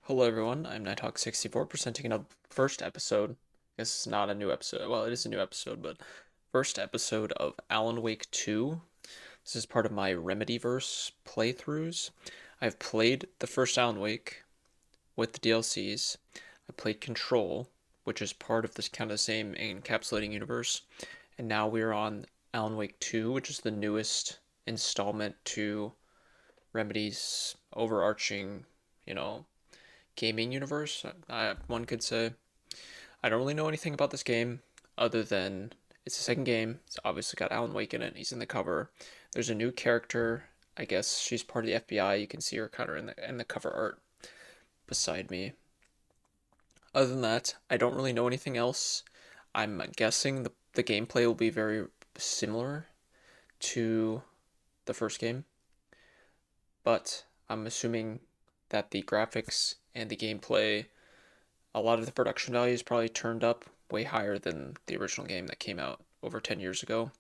Hello everyone, I'm Nighthawk64 presenting a first episode. I guess it's not a new episode. Well, it is a new episode, but first episode of Alan Wake 2. This is part of my Remedyverse playthroughs. I've played the first Alan Wake with the DLCs. I played Control, which is part of this kind of same encapsulating universe. And now we're on Alan Wake 2, which is the newest installment to Remedy's overarching, you know, gaming universe, one could say. I don't really know anything about this game other than it's the second game. It's obviously got Alan Wake in it. He's in the cover. There's a new character. I guess she's part of the FBI. You can see her kind of in the cover art beside me. Other than that, I don't really know anything else. I'm guessing the gameplay will be very similar to the first game, but I'm assuming that the graphics and the gameplay, a lot of the production value is probably turned up way higher than the original game that came out over 10 years ago.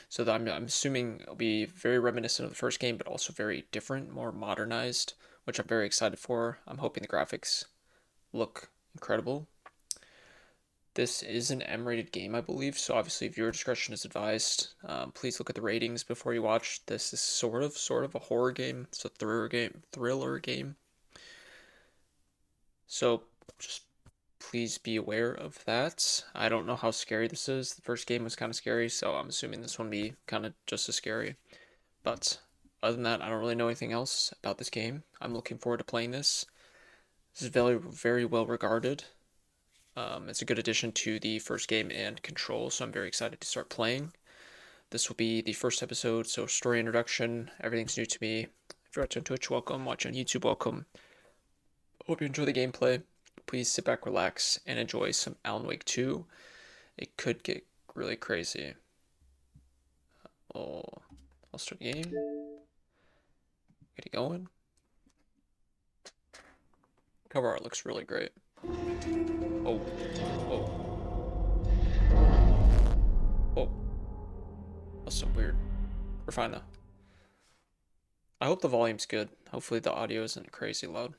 So I'm assuming it'll be very reminiscent of the first game, but also very different, more modernized, which I'm very excited for. I'm hoping the graphics look incredible. This is an M-rated game, I believe, so obviously viewer discretion is advised. Please look at the ratings before you watch. This is sort of a horror game. It's a thriller game. So just please be aware of that. I don't know how scary this is. The first game was kind of scary, so I'm assuming this one will be kind of just as scary. But other than that, I don't really know anything else about this game. I'm looking forward to playing this. This is very well regarded. It's a good addition to the first game and Control, so I'm very excited to start playing. This will be the first episode, so story introduction, everything's new to me. If you're watching on Twitch, welcome. Watching on YouTube, welcome. Hope you enjoy the gameplay. Please sit back, relax, and enjoy some Alan Wake 2. It could get really crazy. I'll start the game. Get it going. Cover art looks really great. Oh, whoa, whoa. That's so weird. We're fine though. I hope the volume's good. Hopefully the audio isn't crazy loud.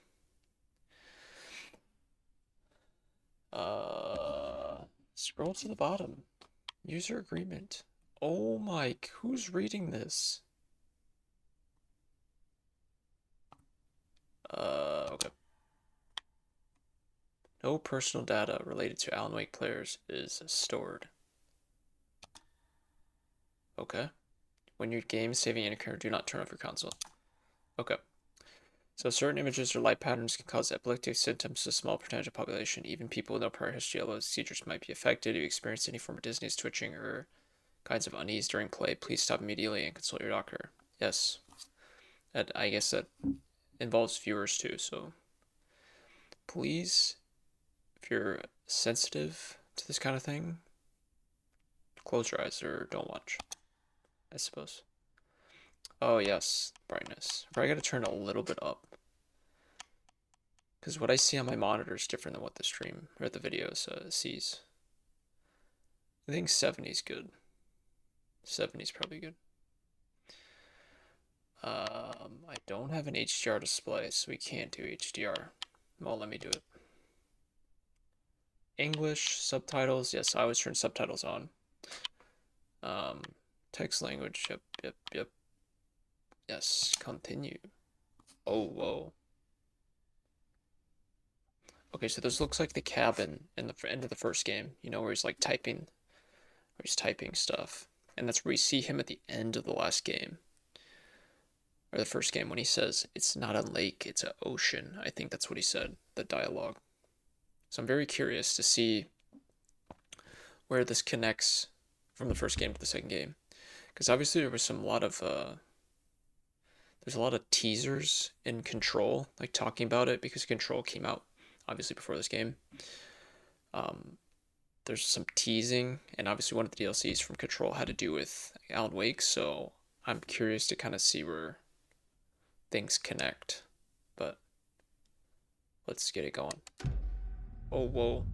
Scroll to the bottom. User agreement. Oh my, who's reading this? Okay. No personal data related to Alan Wake players is stored. Okay. When your game is saving in a camera, do not turn off your console. Okay. So certain images or light patterns can cause epileptic symptoms to a small percentage of the population. Even people with no prior history of those seizures might be affected. If you experience any form of dizziness, twitching, or kinds of unease during play, please stop immediately and consult your doctor. Yes. I guess that involves viewers too, so please, if you're sensitive to this kind of thing, close your eyes or don't watch, I suppose. Oh yes, brightness. I probably gotta turn it a little bit up. Because what I see on my monitor is different than what the stream or the video sees. I think 70 is good. 70 is probably good. I don't have an HDR display, so we can't do HDR. Well, let me do it. English subtitles. Yes, I always turn subtitles on. Text language. Yep. Yes, continue. Oh, whoa. Okay, so this looks like the cabin in the end of the first game, you know, where he's like typing, where he's typing stuff. And that's where we see him at the end of the last game, or the first game, when he says, it's not a lake, it's an ocean. I think that's what he said, the dialogue. So I'm very curious to see where this connects from the first game to the second game. Because obviously there was there's a lot of teasers in Control, like talking about it, because Control came out obviously before this game. There's some teasing, and obviously one of the DLCs from Control had to do with Alan Wake, so I'm curious to kind of see where things connect. But let's get it going. Oh, whoa.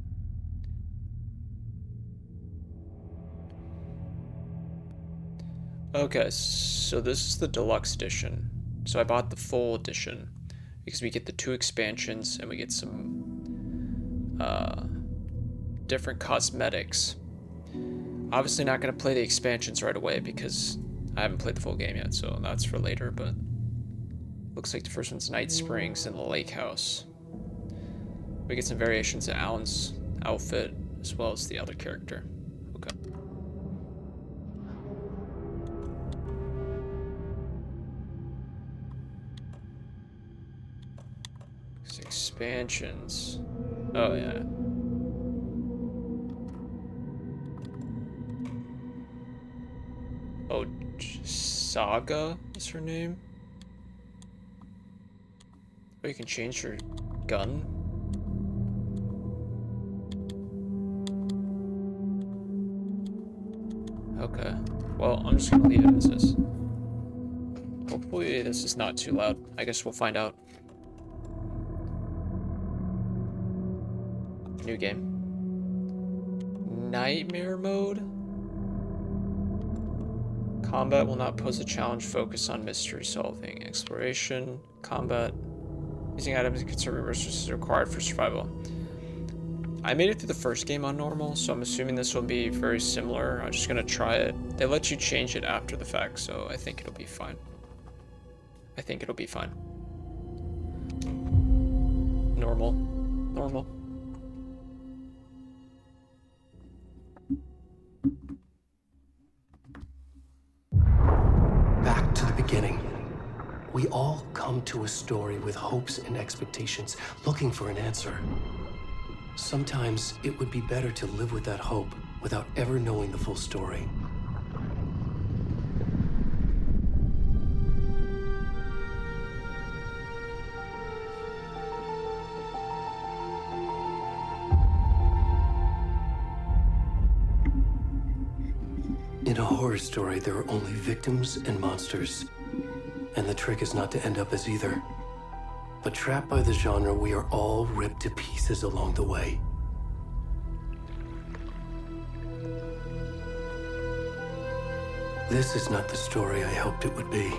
Okay, so this is the deluxe edition. So I bought the full edition. because we get the 2 expansions and we get some different cosmetics. Obviously not going to play the expansions right away because I haven't played the full game yet, so that's for later, but looks like the first one's Night Springs and the Lake House. We get some variations of Alan's outfit as well as the other character. Okay. These expansions. Oh yeah. Oh, Saga is her name? Oh, you can change your gun? Okay. Well, I'm just gonna leave it as is. Hopefully this is not too loud. I guess we'll find out. New game. Nightmare mode? Combat will not pose a challenge. Focus on mystery solving. Exploration. Combat. Using items and conserving resources is required for survival. I made it through the first game on normal, so I'm assuming this will be very similar. I'm just gonna try it. They let you change it after the fact, so I think it'll be fine. I think it'll be fine. Normal. Normal. Back to the beginning. We all come to a story with hopes and expectations, looking for an answer. Sometimes it would be better to live with that hope without ever knowing the full story. In a horror story, there are only victims and monsters. And the trick is not to end up as either. But trapped by the genre, we are all ripped to pieces along the way. This is not the story I hoped it would be.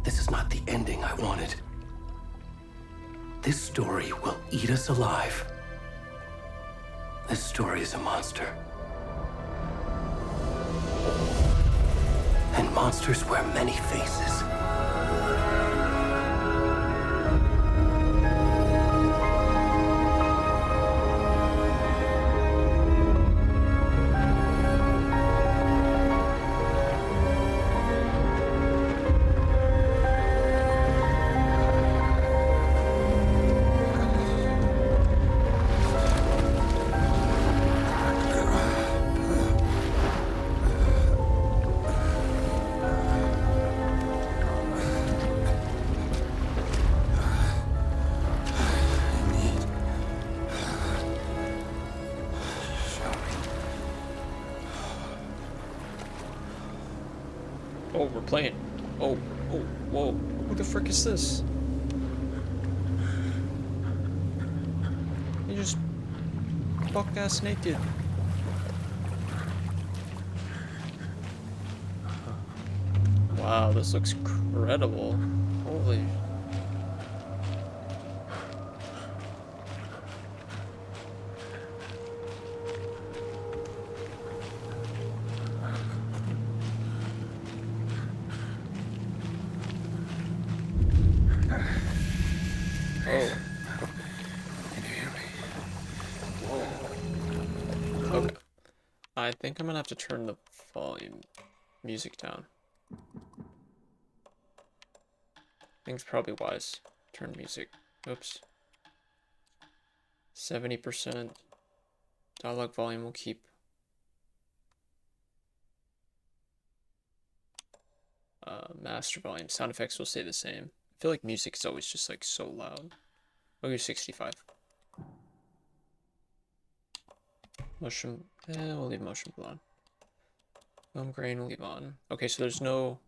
This is not the ending I wanted. This story will eat us alive. This story is a monster. And monsters wear many faces. Oh, we're playing. Oh, whoa. Who the frick is this? You just buck-ass naked. Wow, this looks incredible. Holy. Oh. Can you hear me? Whoa. Okay. I think I'm gonna have to turn the volume music down. I think it's probably wise. Turn music. Oops. 70%. Dialogue volume will keep. Master volume. Sound effects will stay the same. I feel like music is always just like so loud. We'll go 65. Motion. We'll leave motion blue on. Film grain we'll leave on. Okay, so there's no.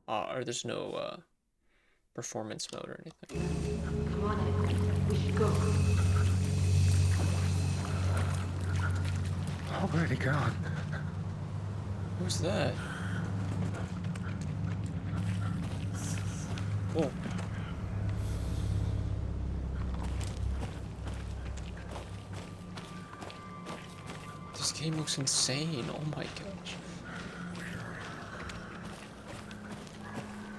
There's no performance mode or anything. Come on in. We should go. Oh, where'd he gone? Who's that? Oh. This game looks insane. Oh my gosh.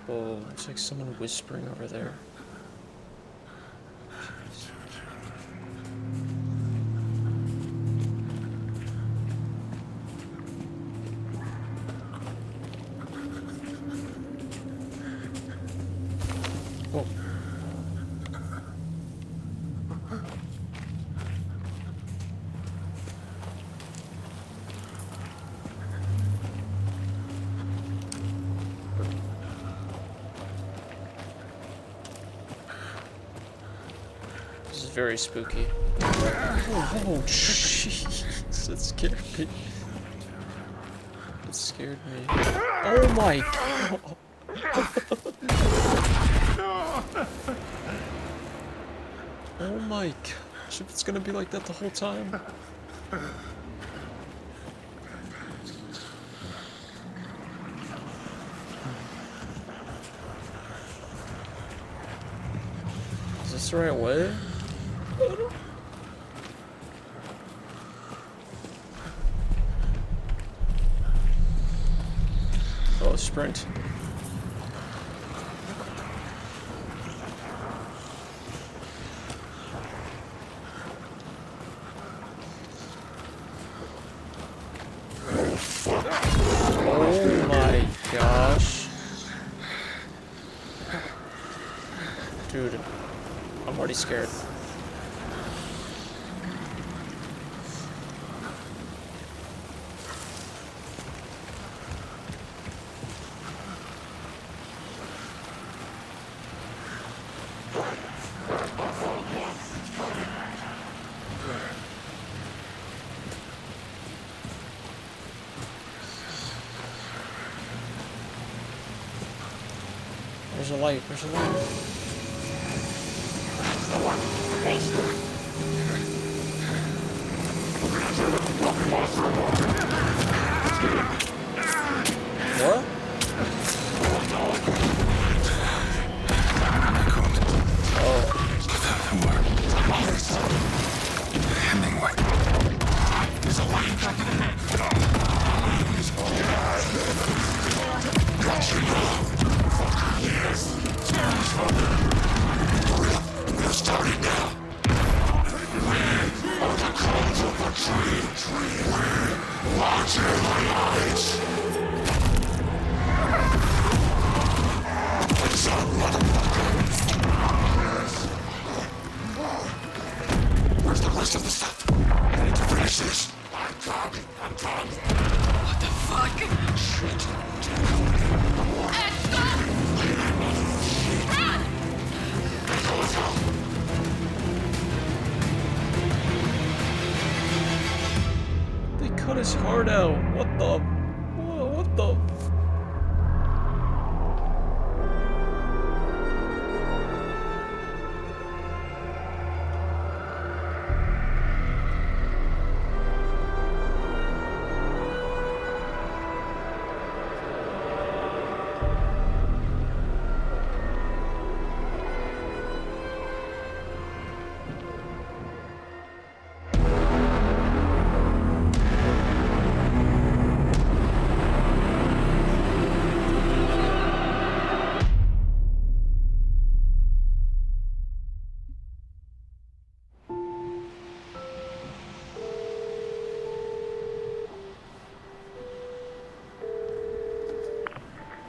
Oh, it's like someone whispering over there. Oh. This is very spooky. Oh, jeez. That scared me. It scared me. Oh my god. Oh my gosh, if it's gonna be like that the whole time. Is this the right way? Oh, sprint. Oh my gosh. Dude, I'm already scared. There's a light, there's a light. What? Where's the rest of the stuff? I need to finish this. I'm done. What the fuck? Shit. Run! Let's go. They cut his heart out. What the? What the?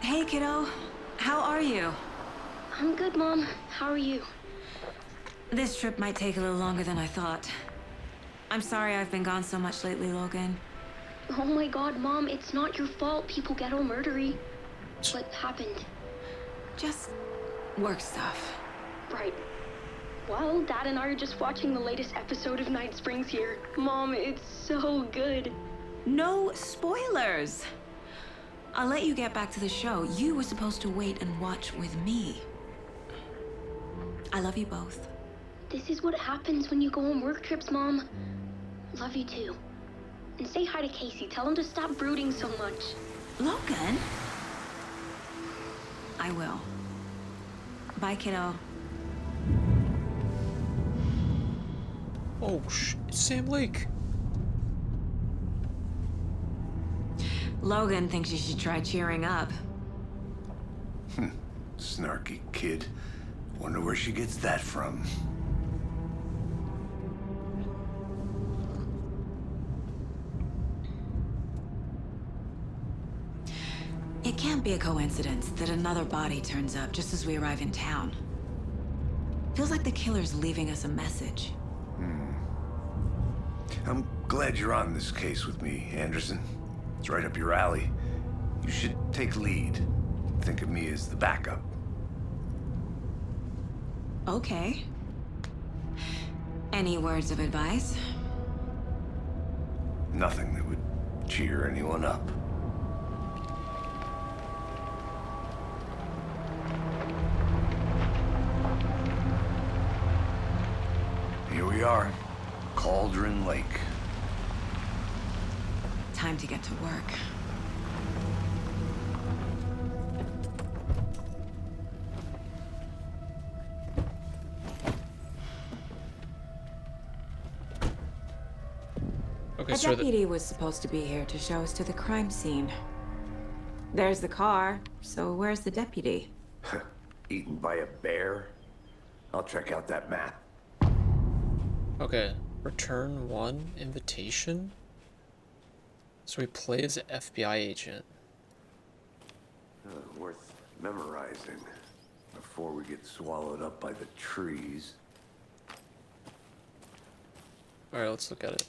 Hey, kiddo. How are you? I'm good, Mom. How are you? This trip might take a little longer than I thought. I'm sorry I've been gone so much lately, Logan. Oh my god, Mom, it's not your fault people get all murdery. What happened? Just work stuff. Right. Well, Dad and I are just watching the latest episode of Night Springs here. Mom, it's so good. No spoilers! I'll let you get back to the show. You were supposed to wait and watch with me. I love you both. This is what happens when you go on work trips, Mom. Love you too. And say hi to Casey. Tell him to stop brooding so much. Logan? I will. Bye, kiddo. Oh, it's Sam Lake. Logan thinks you should try cheering up. Snarky kid. Wonder where she gets that from. It can't be a coincidence that another body turns up just as we arrive in town. Feels like the killer's leaving us a message. I'm glad you're on this case with me, Anderson. It's right up your alley. You should take lead. Think of me as the backup. Okay. Any words of advice? Nothing that would cheer anyone up. Here we are, Cauldron Lake. Time to get to work. Okay, A so deputy was supposed to be here to show us to the crime scene. There's the car, so where's the deputy? Eaten by a bear? I'll check out that map. okay, return 1 invitation. So we play as an FBI agent. Worth memorizing before we get swallowed up by the trees. Alright, let's look at it.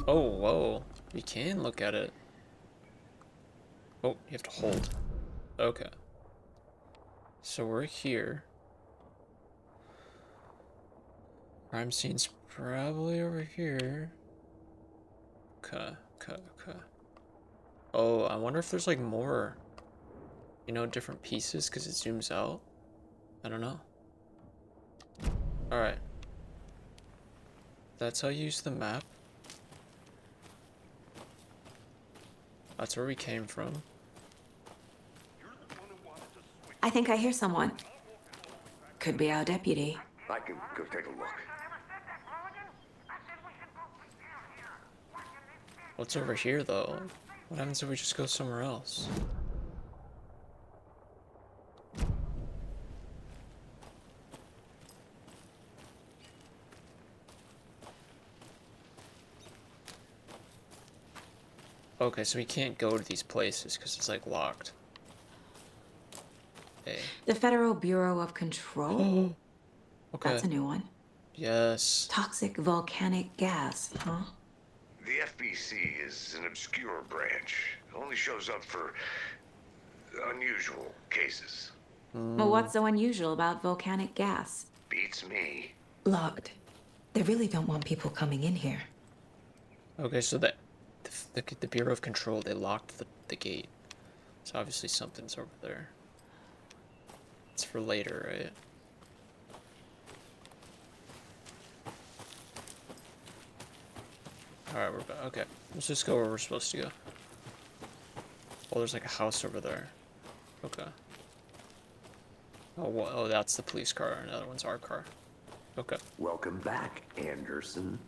Oh, whoa. We can look at it. Oh, you have to hold. Okay. So we're here. Crime scene's probably over here. Okay. Oh, I wonder if there's like more, you know, different pieces because it zooms out. I don't know. Alright. That's how you use the map. That's where we came from. I think I hear someone. Could be our deputy. I can go take a look. What's over here, though? What happens if we just go somewhere else? Okay, so we can't go to these places because it's like locked. Hey. The Federal Bureau of Control? Okay. That's a new one. Yes. Toxic volcanic gas, huh? The FBC is an obscure branch. It only shows up for unusual cases. But what's so unusual about volcanic gas? Beats me. Locked. They really don't want people coming in here. Okay, so the Bureau of Control, they locked the gate. So obviously something's over there. It's for later, right? Alright, we're back. Okay, let's just go where we're supposed to go. Oh, there's like a house over there. Okay. Oh, oh, that's the police car. Another one's our car. Okay. Welcome back, Anderson.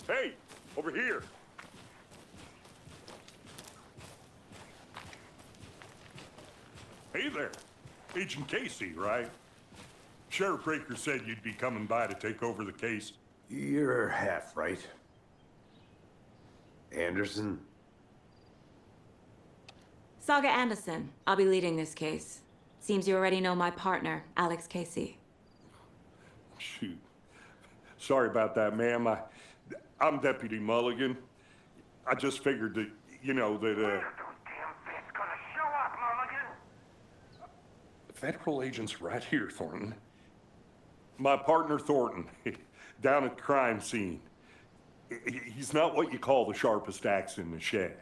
Hey, over here. Hey there. Agent Casey, right? Sheriff Breaker said you'd be coming by to take over the case. You're half right. Anderson? Saga Anderson. I'll be leading this case. Seems you already know my partner, Alex Casey. Shoot. Sorry about that, ma'am. I'm Deputy Mulligan. I just figured that, you know, that, Federal agent's right here, Thornton. My partner, Thornton, down at the crime scene. He's not what you call the sharpest axe in the shed.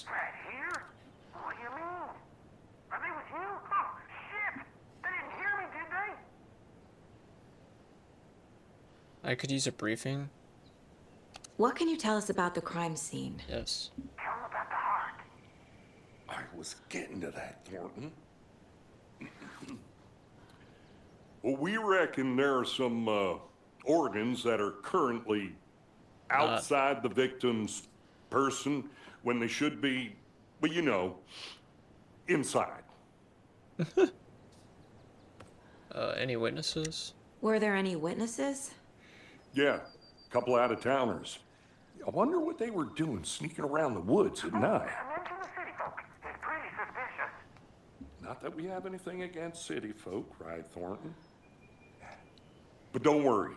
Right here? What do you mean? Are they with you? Oh, shit! They didn't hear me, did they? I could use a briefing. What can you tell us about the crime scene? Yes. Tell him about the heart. I was getting to that, Thornton. Well, we reckon there are some organs that are currently outside the victim's person when they should be, well, you know, inside. Any witnesses? Were there any witnesses? Yeah, a couple out-of-towners. I wonder what they were doing sneaking around the woods at night. Mention the city folk. It's pretty suspicious. Not that we have anything against city folk, right, Thornton? But don't worry.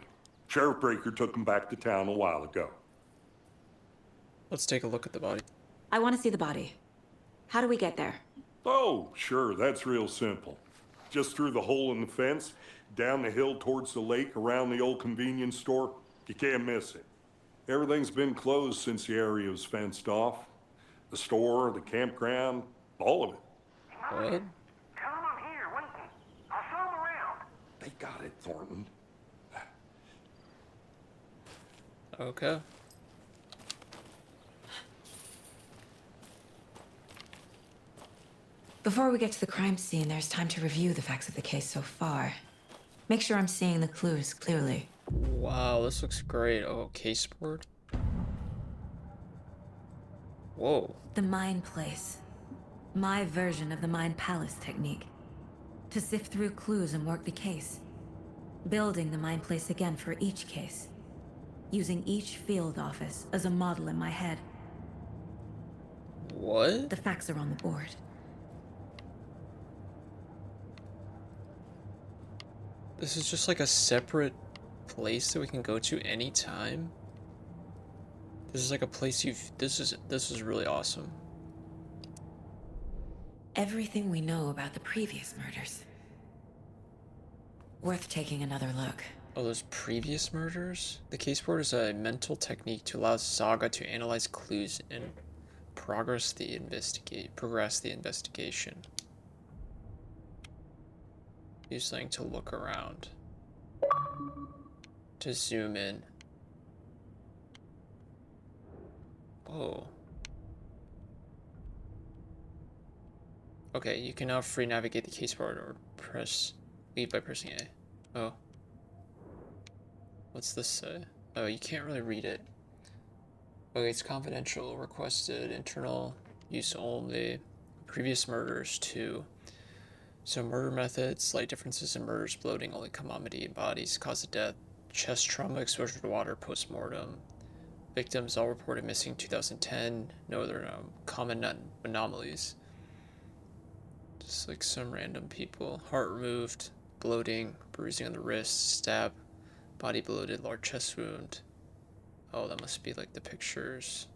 Sheriff Breaker took them back to town a while ago. Let's take a look at the body. I want to see the body. How do we get there? Oh, sure, that's real simple. Just through the hole in the fence, down the hill towards the lake, around the old convenience store. You can't miss it. Everything's been closed since the area was fenced off. The store, the campground, all of it. What? Tell him I'm here waiting. I'll show him around. They got it, Thornton. Okay. Before we get to the crime scene, there's time to review the facts of the case so far. Make sure I'm seeing the clues clearly. Wow, this looks great. Oh, case board. Whoa. The Mind Place. My version of the Mind Palace technique. To sift through clues and work the case. Building the Mind Place again for each case. Using each field office as a model in my head. What? The facts are on the board. This is just like a separate place that we can go to anytime. This is like a place this is really awesome. Everything we know about the previous murders. Worth taking another look. Oh, those previous murders? The case board is a mental technique to allow Saga to analyze clues and progress the investigation. Use something to look around. To zoom in. Whoa. Okay, you can now free navigate the case board or press leave by pressing A. Oh. What's this say? Oh, you can't really read it. Okay, it's confidential. Requested internal use only. Previous murders too. So murder methods, slight differences in murders, bloating, only commodity in bodies, cause of death, chest trauma, exposure to water, post-mortem. Victims all reported missing 2010. No other common anomalies. Just like some random people. Heart removed, bloating, bruising on the wrist, stab, body bloated, large chest wound. Oh, that must be like the pictures.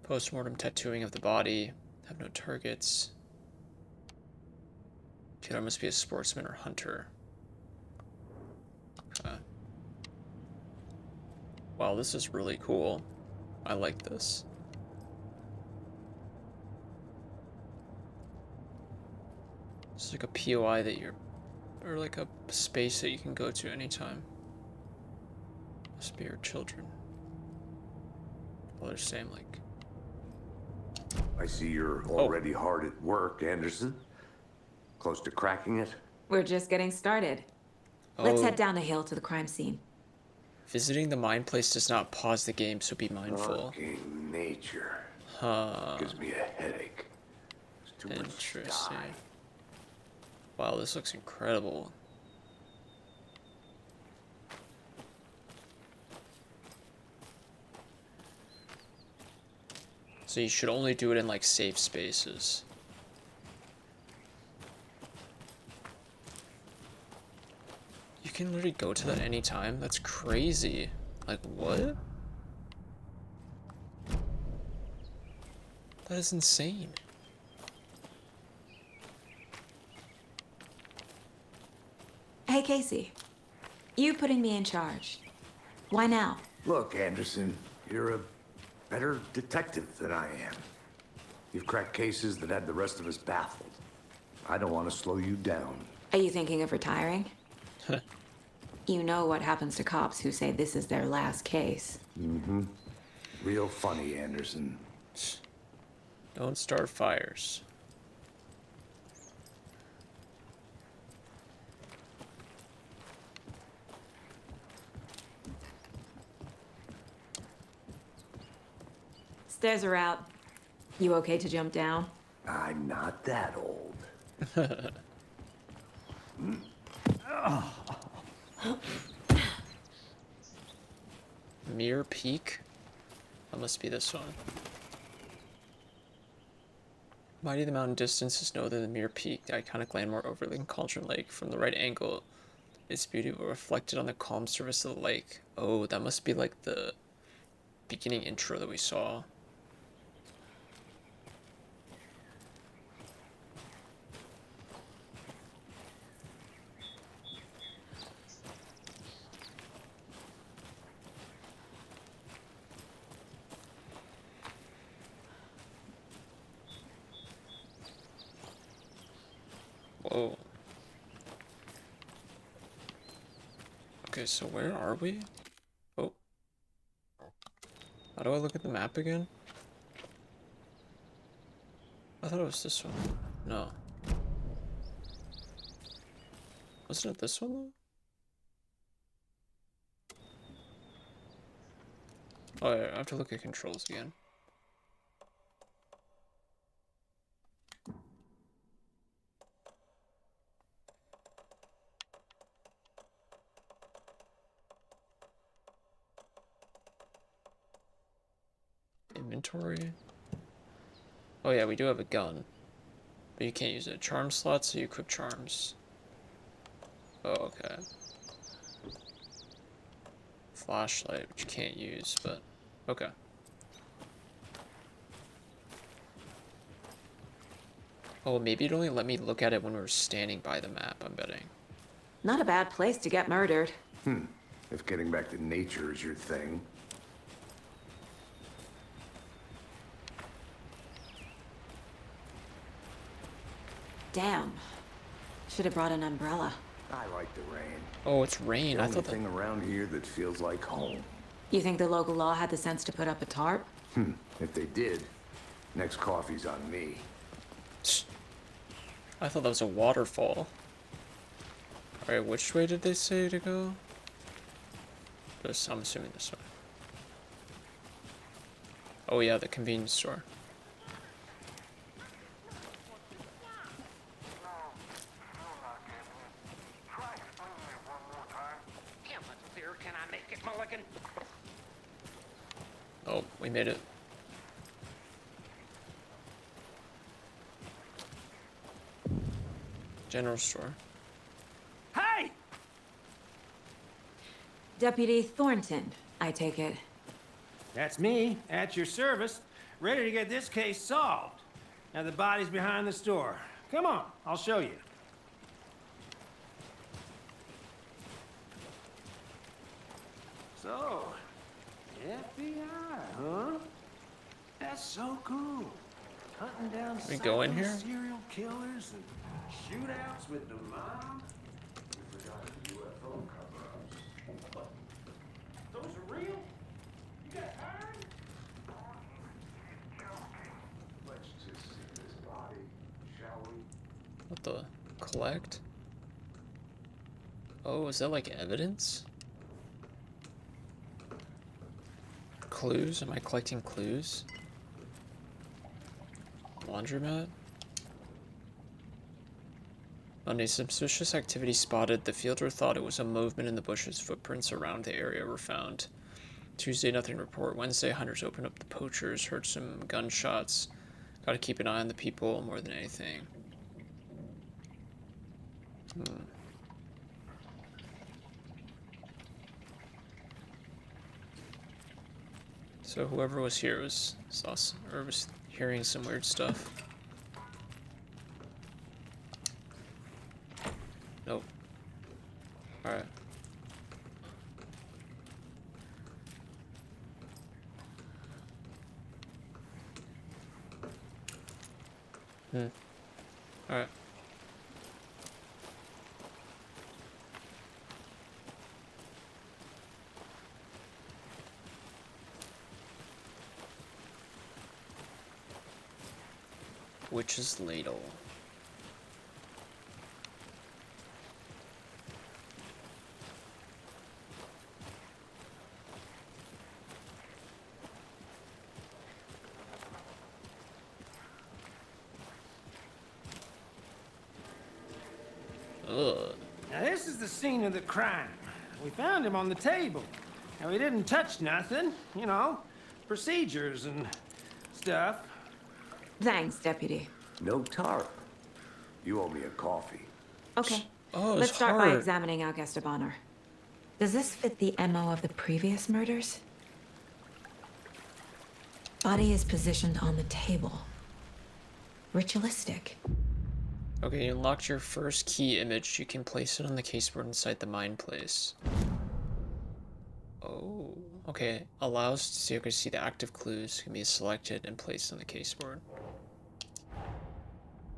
Post-mortem tattooing of the body. Have no targets. Killer must be a sportsman or hunter. Wow, this is really cool. I like this. It's like a POI that or like a space that you can go to anytime. Must be your children. Well, they're saying like... I see you're already hard at work, Anderson. Close to cracking it? We're just getting started. Let's head down the hill to the crime scene. Visiting the Mind Place does not pause the game, so be mindful. Fucking nature. Huh. Gives me a headache. It's too much Interesting. sky. Wow, this looks incredible. So you should only do it in like safe spaces. You can literally go to that anytime? That's crazy. Like, what? That is insane. Hey, Casey. You putting me in charge. Why now? Look, Anderson, you're a better detective than I am. You've cracked cases that had the rest of us baffled. I don't want to slow you down. Are you thinking of retiring? You know what happens to cops who say this is their last case. Real funny, Anderson. Don't start fires. Stairs are out. You okay to jump down? I'm not that old. Mirror Peak? That must be this one. Mighty the mountain distances know that the Mirror Peak, the iconic landmark overlooking Cauldron Lake, from the right angle, its beauty will reflected on the calm surface of the lake. Oh, that must be like the beginning intro that we saw. Whoa. Okay, so where are we? Oh. How do I look at the map again? I thought it was this one. No. Wasn't it this one though? Oh yeah, I have to look at controls again. Inventory. Oh yeah, we do have a gun. But you can't use it. Charm slots, so you equip charms. Oh, okay. Flashlight, which you can't use, but okay. Oh, maybe it only let me look at it when we were standing by the map, I'm betting. Not a bad place to get murdered. If getting back to nature is your thing. Damn. Should have brought an umbrella. I like the rain. Oh, it's rain. The I only thought that... thing around here that feels like home. You think the local law had the sense to put up a tarp? If they did, next coffee's on me. I thought that was a waterfall. Alright, which way did they say to go? This, I'm assuming this way. Oh yeah, the convenience store. Can I make it, Mulligan? Oh, we made it. General store. Hey! Deputy Thornton, I take it. That's me, at your service, ready to get this case solved. Now the body's behind the store. Come on, I'll show you. So, FBI, huh? That's so cool. Hunting down We go in here? serial killers and shootouts with the mob. We forgot the UFO cover-ups. Those are real? You got hired? Let's just see this body, shall we? What the? Collect? Oh, is that like evidence? Clues? Am I collecting clues? Laundromat? Monday, suspicious activity spotted. The fielder thought it was a movement in the bushes. Footprints around the area were found. Tuesday, nothing to report. Wednesday, hunters opened up the poachers. Heard some gunshots. Gotta keep an eye on the people more than anything. So whoever was here was hearing some weird stuff. Nope. Alright. Alright. Witch's ladle. Ugh. Now, this is the scene of the crime. We found him on the table. Now, he didn't touch nothing, you know, procedures and stuff. Thanks, Deputy. No Tara. You owe me a coffee. Okay. Oh, Let's it's start by hard. examining our guest of honor. Does this fit the MO of the previous murders? Body is positioned on the table. Ritualistic. Okay, you unlocked your first key image. You can place it on the caseboard inside the mine place. Oh, okay. Allows to see the active clues can be selected and placed on the caseboard.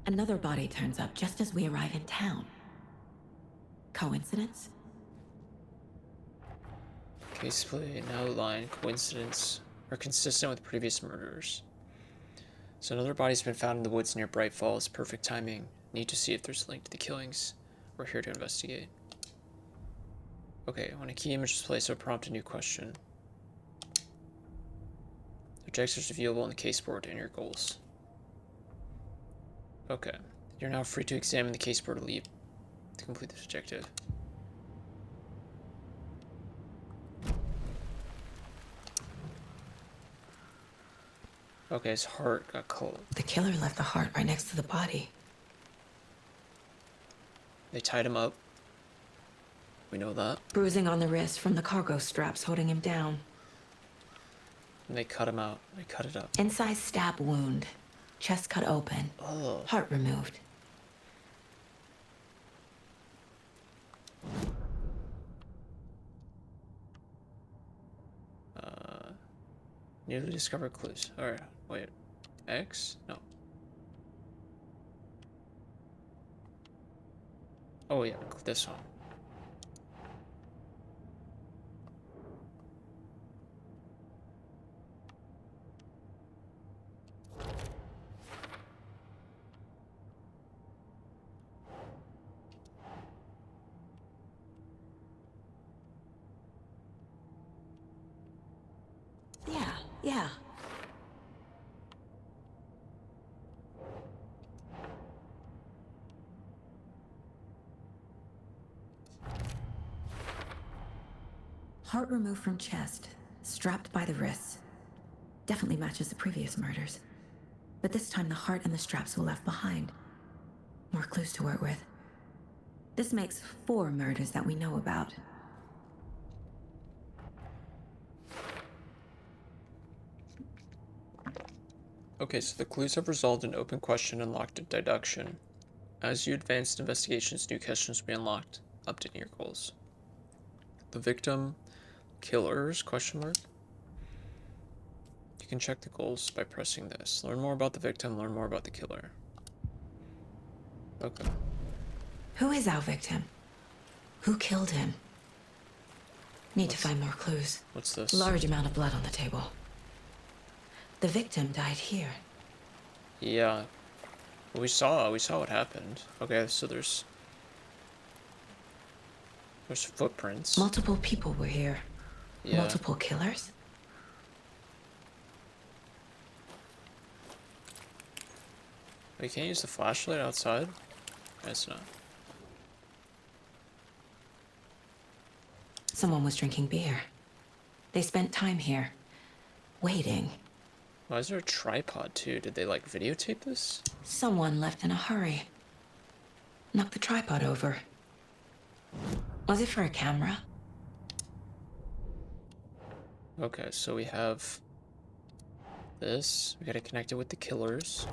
Another body turns up just as we arrive in town. Coincidence? Case play and outline coincidence are consistent with previous murders. So another body's been found in the woods near Bright Falls. Perfect timing. Need to see if there's a link to the killings. We're here to investigate. Okay, when a key image is placed, it'll prompt a new question. Objectives are viewable on the caseboard and your goals. Okay, you're now free to examine the caseboard to leave to complete this objective. Okay, his heart got cold. The killer left the heart right next to the body. They tied him up. We know that. Bruising on the wrist from the cargo straps holding him down. And they cut him out. They cut it up. Inside stab wound. Chest cut open. Oh. Heart removed. Newly discovered clues. Alright, wait. X? No. Oh yeah, this one. Yeah. Heart removed from chest, strapped by the wrists. Definitely matches the previous murders. But this time the heart and the straps were left behind. More clues to work with. This makes 4 murders that we know about. Okay, so the clues have resolved an open question and unlocked a deduction. As you advance investigations, new questions will be unlocked, updating your goals. The victim, killers, question mark. You can check the goals by pressing this. Learn more about the victim, learn more about the killer. Okay. Who is our victim? Who killed him? Need to find more clues. What's this? Large amount of blood on the table. The victim died here. Yeah. We saw what happened. Okay, so there's footprints. Multiple people were here. Yeah. Multiple killers? We can't use the flashlight outside? Guess not. Someone was drinking beer. They spent time here, waiting. Why is there a tripod too? Did they like videotape this? Someone left in a hurry. Knocked the tripod over. Was it for a camera? Okay, so we have this. We gotta connect it with the killers.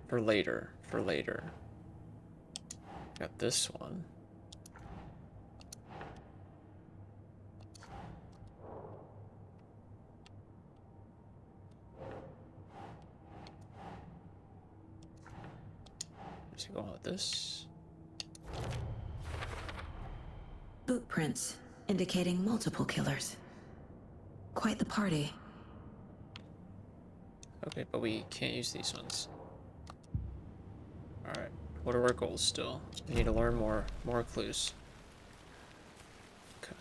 For later. Got this one. Let's go on with this. Boot prints indicating multiple killers. Quite the party. Okay, but we can't use these ones. Alright, what are our goals still? We need to learn more clues. Okay.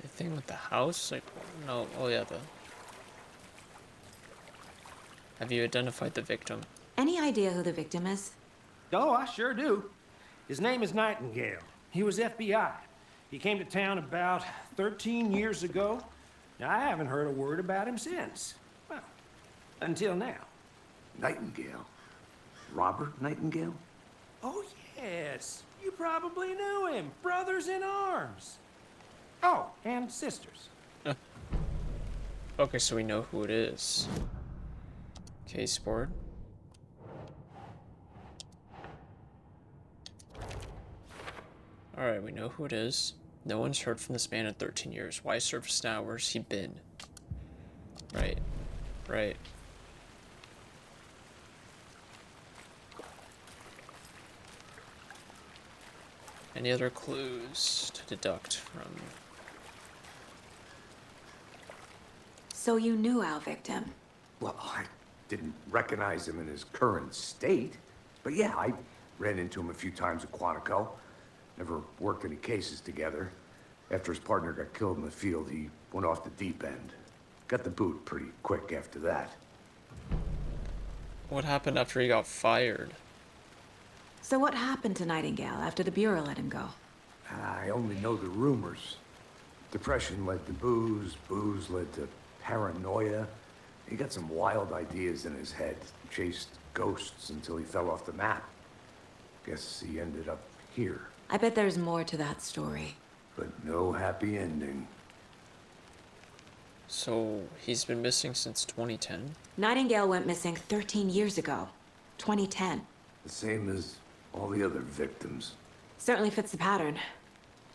The thing with the house? Like, no, oh yeah, Have you identified the victim? Any idea who the victim is? Oh, I sure do. His name is Nightingale. He was FBI. He came to town about 13 years ago. Now, I haven't heard a word about him since. Well, until now. Nightingale? Robert Nightingale? Oh, yes. You probably knew him. Brothers in arms. Oh, and sisters. Okay, so we know who it is. Case board. Alright, we know who it is. No one's heard from this man in 13 years. Why surface now? Where's he been? Right. Right. Any other clues to deduct from? So you knew our victim? Well, I didn't recognize him in his current state. But yeah, I ran into him a few times at Quantico. Never worked any cases together. After his partner got killed in the field, he went off the deep end. Got the boot pretty quick after that. What happened after he got fired? So what happened to Nightingale after the Bureau let him go? I only know the rumors. Depression led to booze, booze led to paranoia. He got some wild ideas in his head, chased ghosts until he fell off the map. Guess he ended up here. I bet there's more to that story. But no happy ending. So he's been missing since 2010? Nightingale went missing 13 years ago. 2010. The same as all the other victims. Certainly fits the pattern.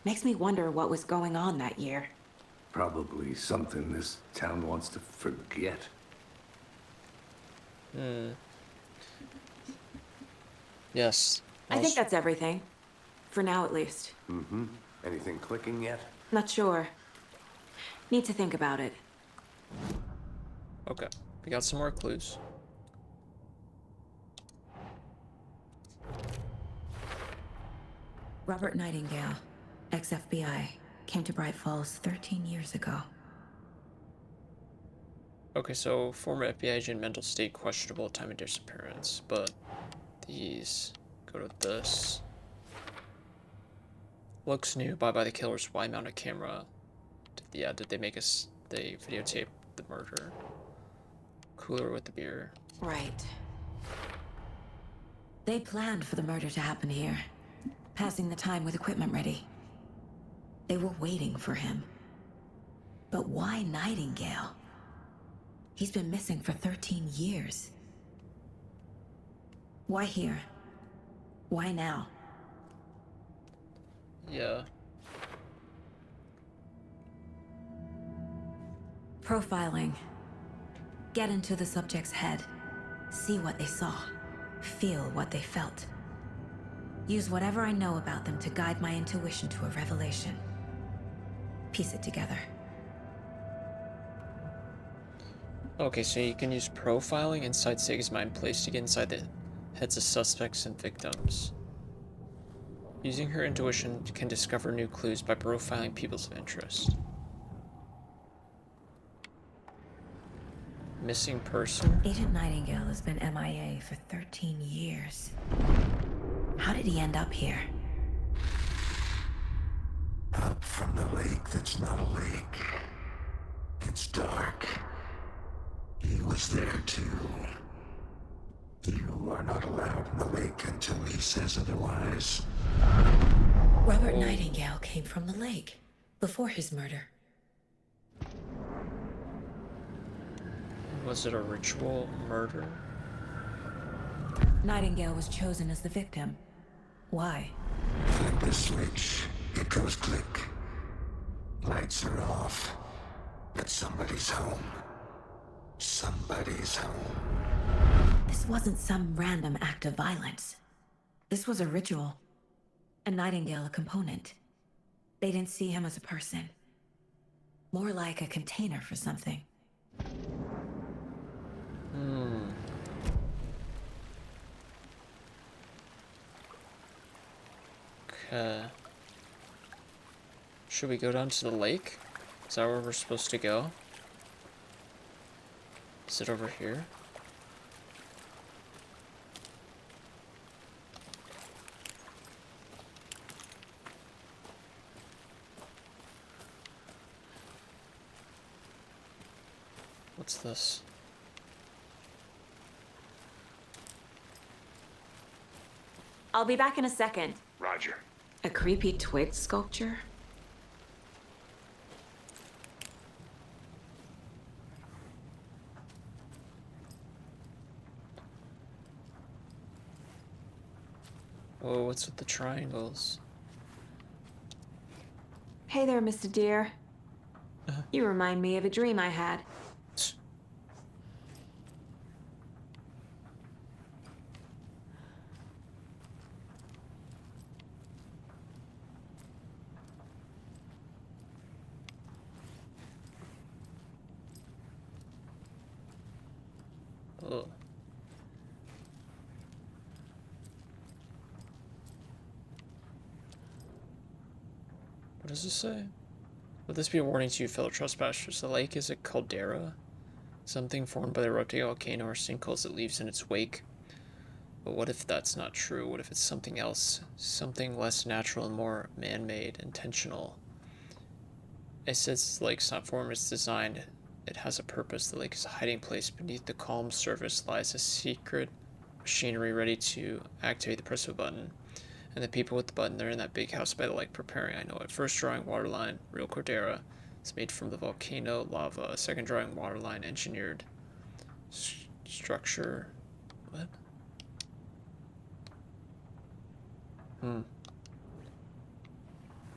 Makes me wonder what was going on that year. Probably something this town wants to forget. Yes. I think that's everything. For now, at least. Mm-hmm. Anything clicking yet? Not sure. Need to think about it. Okay, we got some more clues. Robert Nightingale, ex-FBI, came to Bright Falls 13 years ago. Okay, so former FBI agent, mental state questionable, time of disappearance, but these go to this. Looks new, bought by the killers. Why mount a camera? Did they make us? They videotape the murder. Cooler with the beer. Right. They planned for the murder to happen here, passing the time with equipment ready. They were waiting for him. But why Nightingale? He's been missing for 13 years. Why here? Why now? Yeah. Profiling. Get into the subject's head. See what they saw. Feel what they felt. Use whatever I know about them to guide my intuition to a revelation. Piece it together. Okay, so you can use profiling inside Sega's mind place to get inside the heads of suspects and victims. Using her intuition can discover new clues by profiling people's of interest. Missing person? Agent Nightingale has been MIA for 13 years. How did he end up here? Up from the lake that's not a lake. It's dark. He was there too. You are not allowed in the lake until he says otherwise. Robert Nightingale came from the lake before his murder. Was it a ritual murder? Nightingale was chosen as the victim. Why? Flip the switch, it goes click. Lights are off, but somebody's home. Somebody's home. This wasn't some random act of violence. This was a ritual. A Nightingale a component. They didn't see him as a person. More like a container for something. Okay. Should we go down to the lake? Is that where we're supposed to go? Is it over here? What's this? I'll be back in a second. Roger. A creepy twig sculpture? Oh, what's with the triangles? Hey there, Mr. Deer. You remind me of a dream I had. Oh. What does this say? Would this be a warning to you, fellow trespassers? The lake is a caldera, something formed by the erupting volcano or sinkholes it leaves in its wake. But what if that's not true? What if it's something else? Something less natural and more man-made, intentional? It says the lake's not formed, it's designed. It has a purpose. The lake is a hiding place. Beneath the calm surface lies a secret machinery ready to activate the press of a button. And the people with the button, they're in that big house by the lake preparing, I know it. First drawing waterline, real caldera. It's made from the volcano lava. Second drawing waterline, engineered structure. What?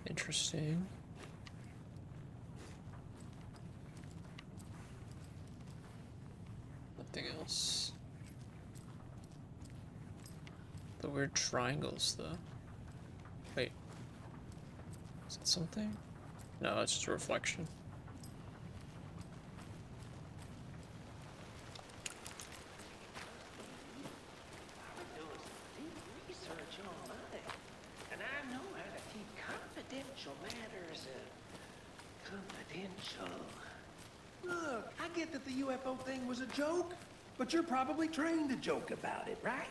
Interesting. Nothing else. The weird triangles, though. Wait. Is that something? No, it's just a reflection. Research online, and I know how to keep confidential matters confidential. Look, I get that the UFO thing was a joke, but you're probably trained to joke about it, right?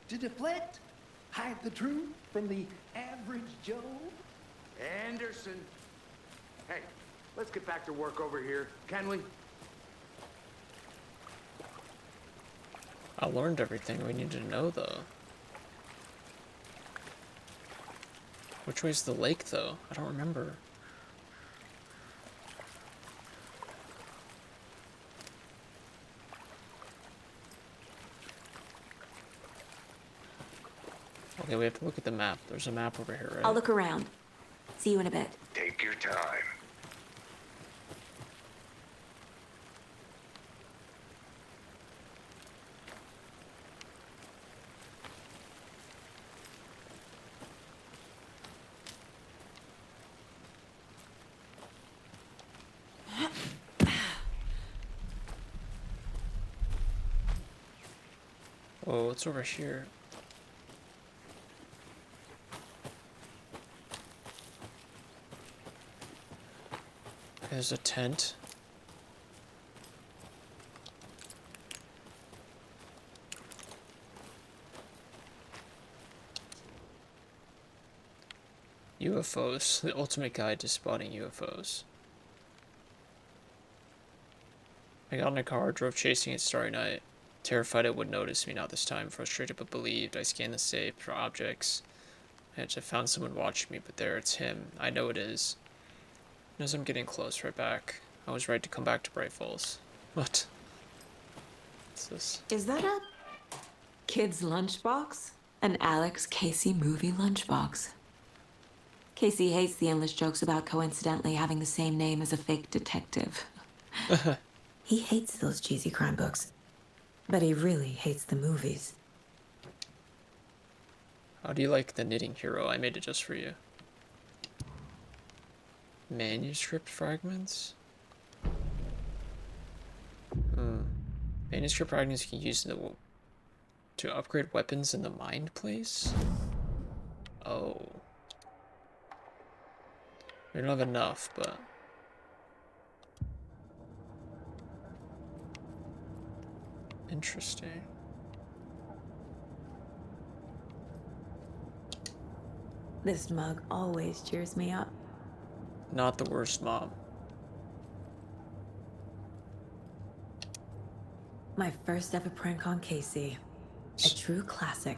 To deflect, hide the truth from the average Joe. Anderson. Hey, let's get back to work over here, can we? I learned everything we needed to know, though. Which way's the lake, though? I don't remember. Okay, we have to look at the map. There's a map over here, right? I'll look around. See you in a bit. Take your time. Whoa, what's over here? There's a tent. UFOs, the ultimate guide to spotting UFOs. I got in a car, drove chasing it Starry Night. Terrified it would notice me, not this time. Frustrated but believed. I scanned the safe for objects. I found someone watching me, but there, it's him. I know it is. As I'm getting close, right back. I was right to come back to Bright Falls. What? What's this? Is that a kid's lunchbox? An Alex Casey movie lunchbox. Casey hates the endless jokes about coincidentally having the same name as a fake detective. He hates those cheesy crime books. But he really hates the movies. How do you like the knitting hero? I made it just for you. Manuscript fragments? Manuscript fragments you can use to upgrade weapons in the mind place? Oh. We don't have enough, but... Interesting. This mug always cheers me up. Not the worst, Mom. My first ever prank on Casey. A true classic.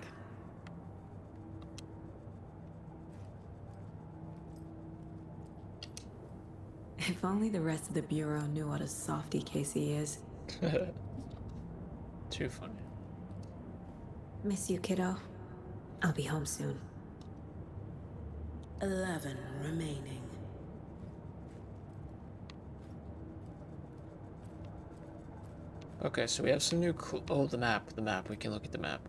If only the rest of the Bureau knew what a softie Casey is. Too funny. Miss you, kiddo. I'll be home soon. 11 remaining. Okay, so we have some new oh, the map. We can look at the map.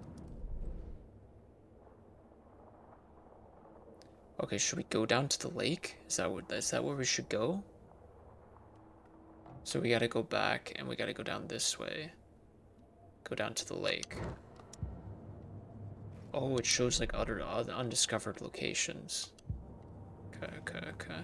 Okay, should we go down to the lake? Is that where we should go? So we gotta go back, and we gotta go down this way. Go down to the lake. Oh, it shows like other undiscovered locations. Okay.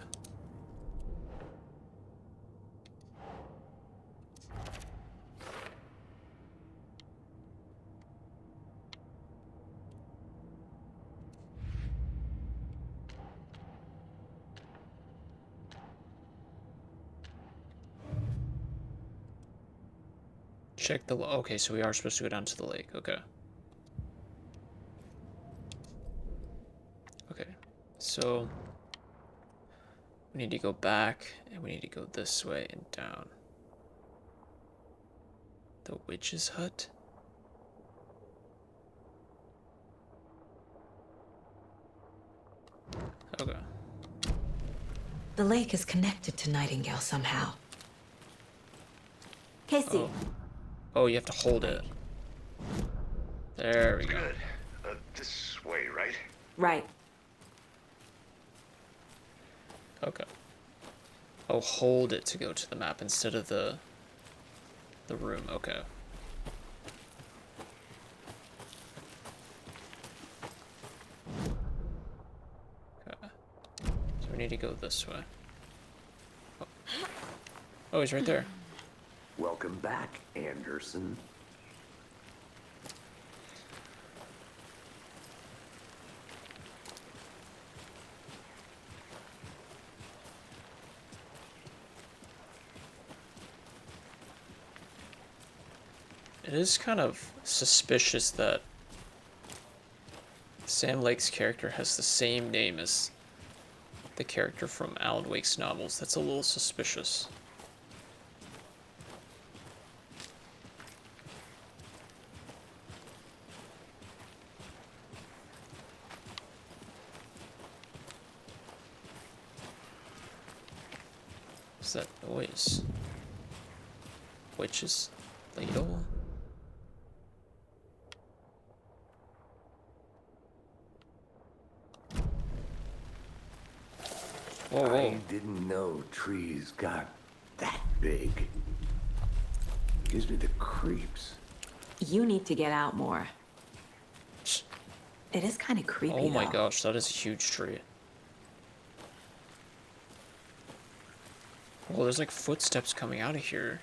Check the... Okay, so we are supposed to go down to the lake. Okay. Okay. So... we need to go back, and we need to go this way and down. The witch's hut? Okay. The lake is connected to Nightingale somehow. Casey. Oh, you have to hold it. There we go. Good. This way, right? Right. Okay. Oh, hold it to go to the map instead of the room. Okay. Okay. So we need to go this way. Oh, he's right there. Welcome back, Anderson. It is kind of suspicious that Sam Lake's character has the same name as the character from Alan Wake's novels. That's a little suspicious. What's that noise? Witch's ladle? Whoa. I didn't know trees got that big. Gives me the creeps. You need to get out more. It is kind of creepy, Oh my though. gosh, that is a huge tree. Oh, there's like footsteps coming out of here.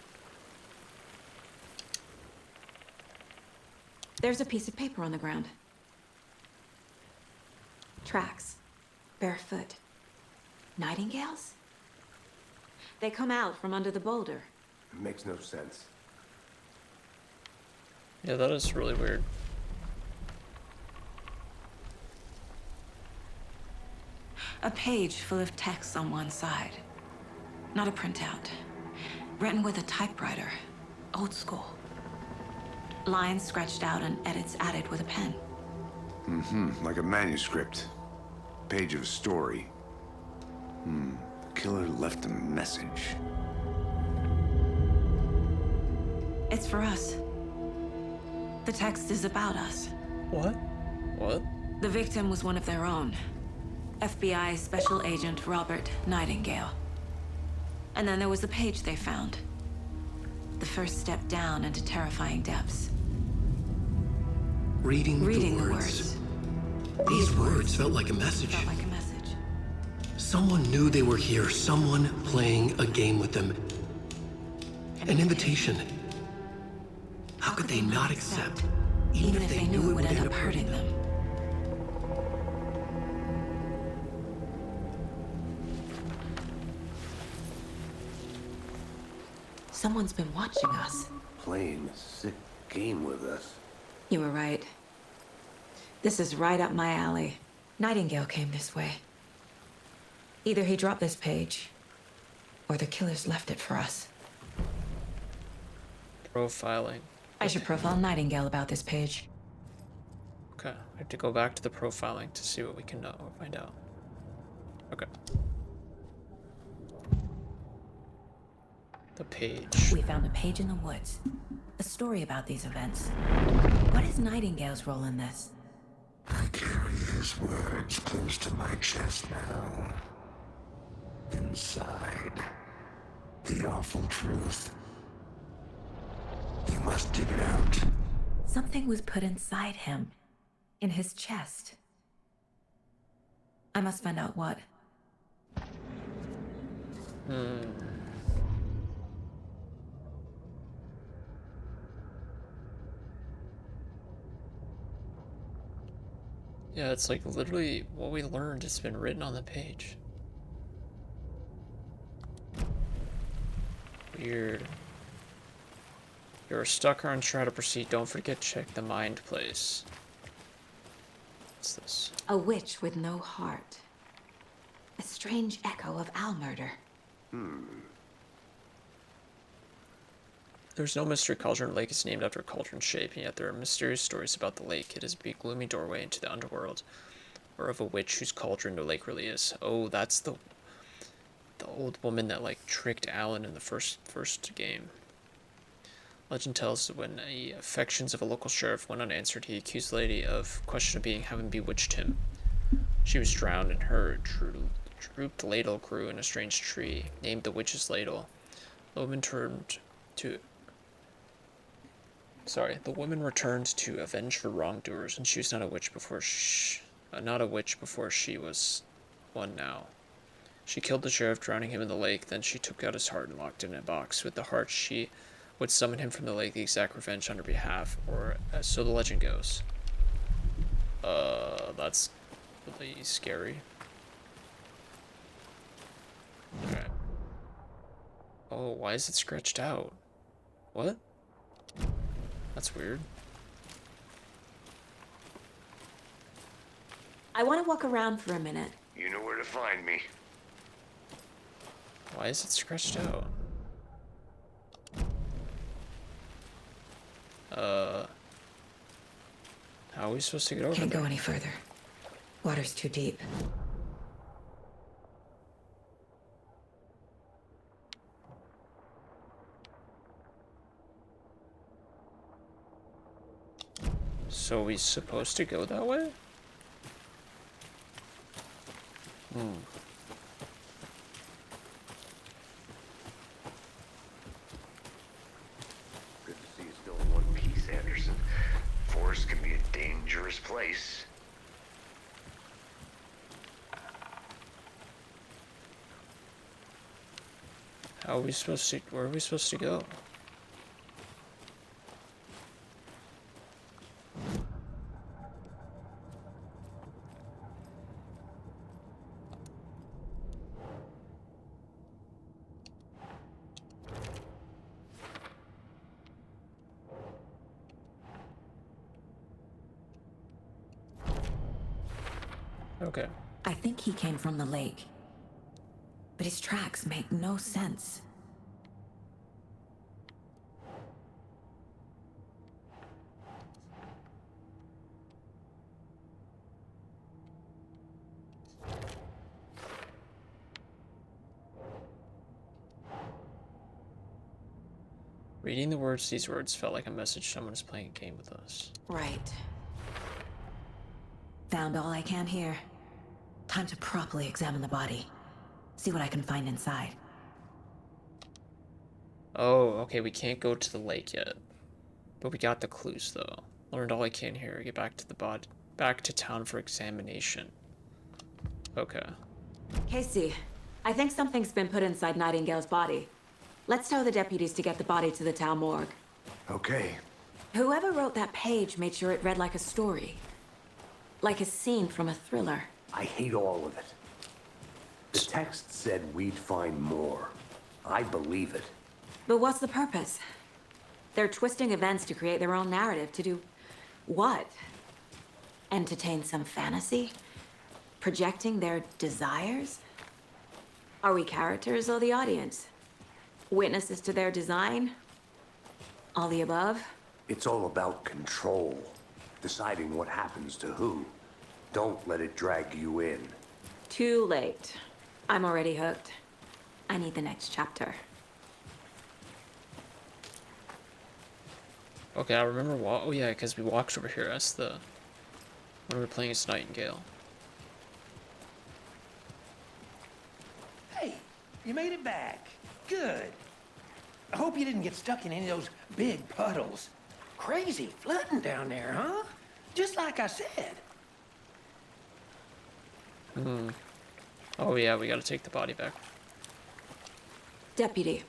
There's a piece of paper on the ground. Tracks. Barefoot. Nightingales? They come out from under the boulder. It makes no sense. Yeah, that is really weird. A page full of text on one side. Not a printout. Written with a typewriter. Old school. Lines scratched out and edits added with a pen. Like a manuscript. Page of a story. The killer left a message. It's for us. The text is about us. What? What? The victim was one of their own. FBI Special Agent Robert Nightingale. And then there was the page they found. The first step down into terrifying depths. Reading the the words. words. These words felt like a message. Felt like a message. Someone knew they were here, someone playing a game with them. An invitation. How could they not accept, even if they knew it would end up hurting them? Someone's been watching us. Playing a sick game with us. You were right. This is right up my alley. Nightingale came this way. Either he dropped this page, or the killers left it for us. Profiling. I should profile Nightingale about this page. Okay, I have to go back to the profiling to see what we can know or find out. Okay. The page. We found a page in the woods. A story about these events. What is Nightingale's role in this? I carry his words close to my chest now. Inside, the awful truth. You must dig it out. Something was put inside him. In his chest. I must find out what. Yeah, it's like literally what we learned has been written on the page. Weird. You're stuck or unsure how to proceed. Don't forget to check the mind place. What's this? A witch with no heart. A strange echo of owl murder. There's no mystery cauldron. Lake is named after a cauldron shape, and yet there are mysterious stories about the lake. It is a big gloomy doorway into the underworld, or of a witch whose cauldron the lake really is. Oh, that's the old woman that like tricked Alan in the first game. Legend tells that when the affections of a local sheriff went unanswered, he accused the lady of question of being having bewitched him. She was drowned, and her drooped ladle grew in a strange tree, named the witch's ladle. The woman returned to avenge her wrongdoers, and she was not a witch before she was one now. She killed the sheriff, drowning him in the lake. Then she took out his heart and locked it in a box. With the heart, she would summon him from the lake, the exact revenge on her behalf, or so the legend goes. That's really scary. Alright. Oh, why is it scratched out? What? That's weird. I want to walk around for a minute. You know where to find me. Why is it scratched out? How are we supposed to get over Can't there? go any further. Water's too deep. So are we supposed to go that way? Good to see you still in one piece, Anderson. Forest can be a dangerous place. How are we supposed to, where are we supposed to go? Okay. I think he came from the lake. But his tracks make no sense. Reading the words, these words felt like a message someone is playing a game with us. Right. Found all I can here. Time to properly examine the body. See what I can find inside. Oh, okay, we can't go to the lake yet. But we got the clues, though. Learned all I can here. Get back to the back to town for examination. Okay. Casey, I think something's been put inside Nightingale's body. Let's tell the deputies to get the body to the town morgue. Okay. Whoever wrote that page made sure it read like a story. Like a scene from a thriller. I hate all of it. The text said we'd find more. I believe it. But what's the purpose? They're twisting events to create their own narrative. To do what? Entertain some fantasy? Projecting their desires? Are we characters or the audience? Witnesses to their design? All the above? It's all about control. Deciding what happens to who. Don't let it drag you in. Too late. I'm already hooked. I need the next chapter. Okay, I remember oh yeah, because we walked over here as when we were playing as Nightingale. Hey, you made it back. Good. I hope you didn't get stuck in any of those big puddles. Crazy flooding down there, huh? Just like I said. Oh yeah, we gotta take the body back. Deputy,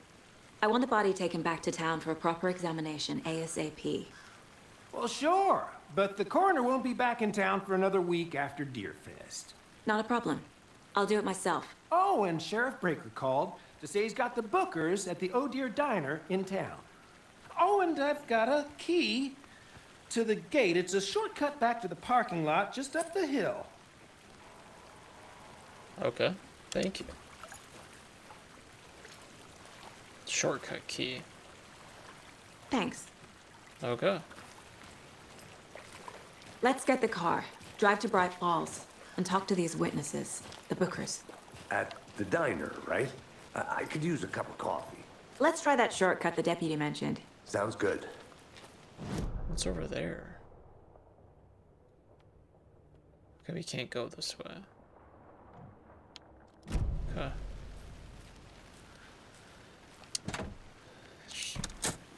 I want the body taken back to town for a proper examination, ASAP. Well, sure. But the coroner won't be back in town for another week after Deerfest. Not a problem. I'll do it myself. Oh, and Sheriff Breaker called to say he's got the bookers at the Oh Dear Diner in town. Oh, and I've got a key to the gate. It's a shortcut back to the parking lot just up the hill. Okay, thank you. Shortcut key. Thanks. Okay. Let's get the car, drive to Bright Falls, and talk to these witnesses, the bookers. At the diner, right? I could use a cup of coffee. Let's try that shortcut the deputy mentioned. Sounds good. What's over there? Okay, we can't go this way. Okay.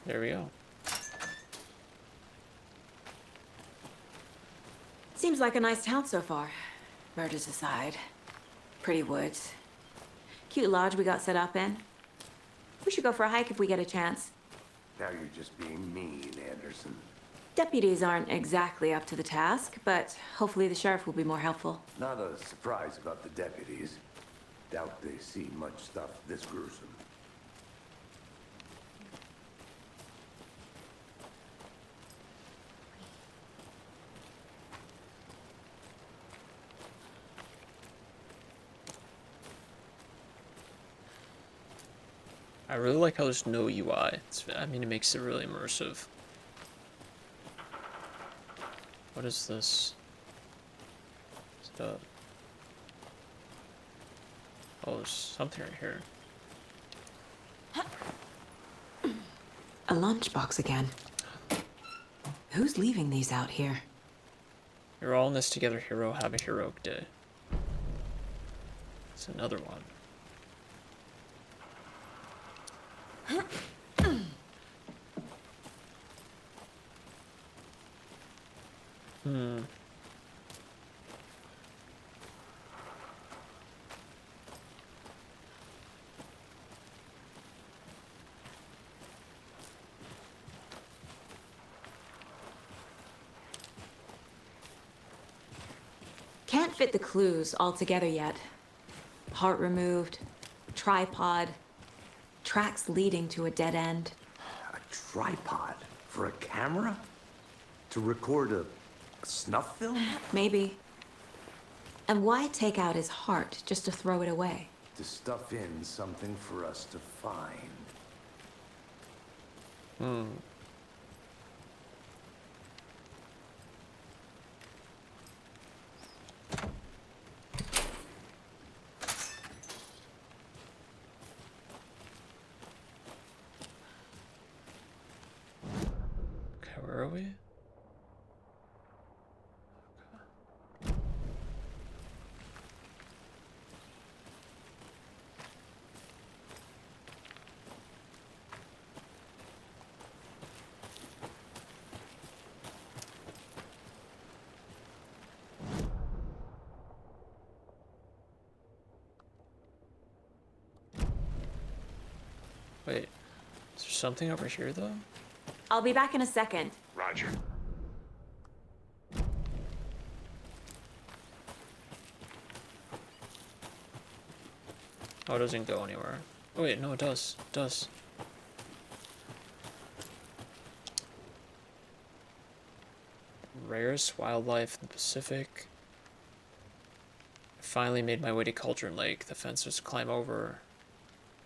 There we go. Seems like a nice town so far. Murders aside. Pretty woods. Cute lodge we got set up in. We should go for a hike if we get a chance. Now you're just being mean, Anderson. Deputies aren't exactly up to the task, but hopefully the sheriff will be more helpful. Not a surprise about the deputies. Doubt they see much stuff this gruesome. I really like how there's no UI. I mean, it makes it really immersive. What is this? Oh, there's something right here. A lunchbox again. Who's leaving these out here? You're all in this together, hero. Have a heroic day. It's another one. Can't fit the clues all together yet. Heart removed, tripod, tracks leading to a dead end. A tripod? For a camera? To record a snuff film? Maybe. And why take out his heart just to throw it away? To stuff in something for us to find. Where are we? Wait, is there something over here though? I'll be back in a second. Roger. Oh, it doesn't go anywhere. Oh wait, no, it does. It does. Rarest wildlife in the Pacific. I finally made my way to Cauldron Lake. The fence was to climb over.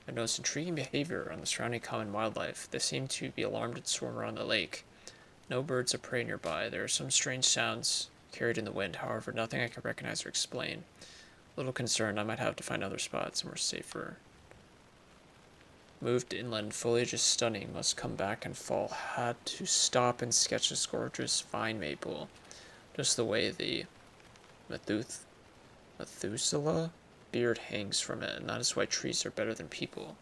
I noticed intriguing behavior on the surrounding common wildlife. They seem to be alarmed and swarm around the lake. No birds of prey nearby. There are some strange sounds carried in the wind, however, nothing I can recognize or explain. A little concerned, I might have to find other spots somewhere safer. Moved inland, foliage is stunning, must come back and fall. Had to stop and sketch this gorgeous vine maple. Just the way the Methuselah beard hangs from it, and that is why trees are better than people.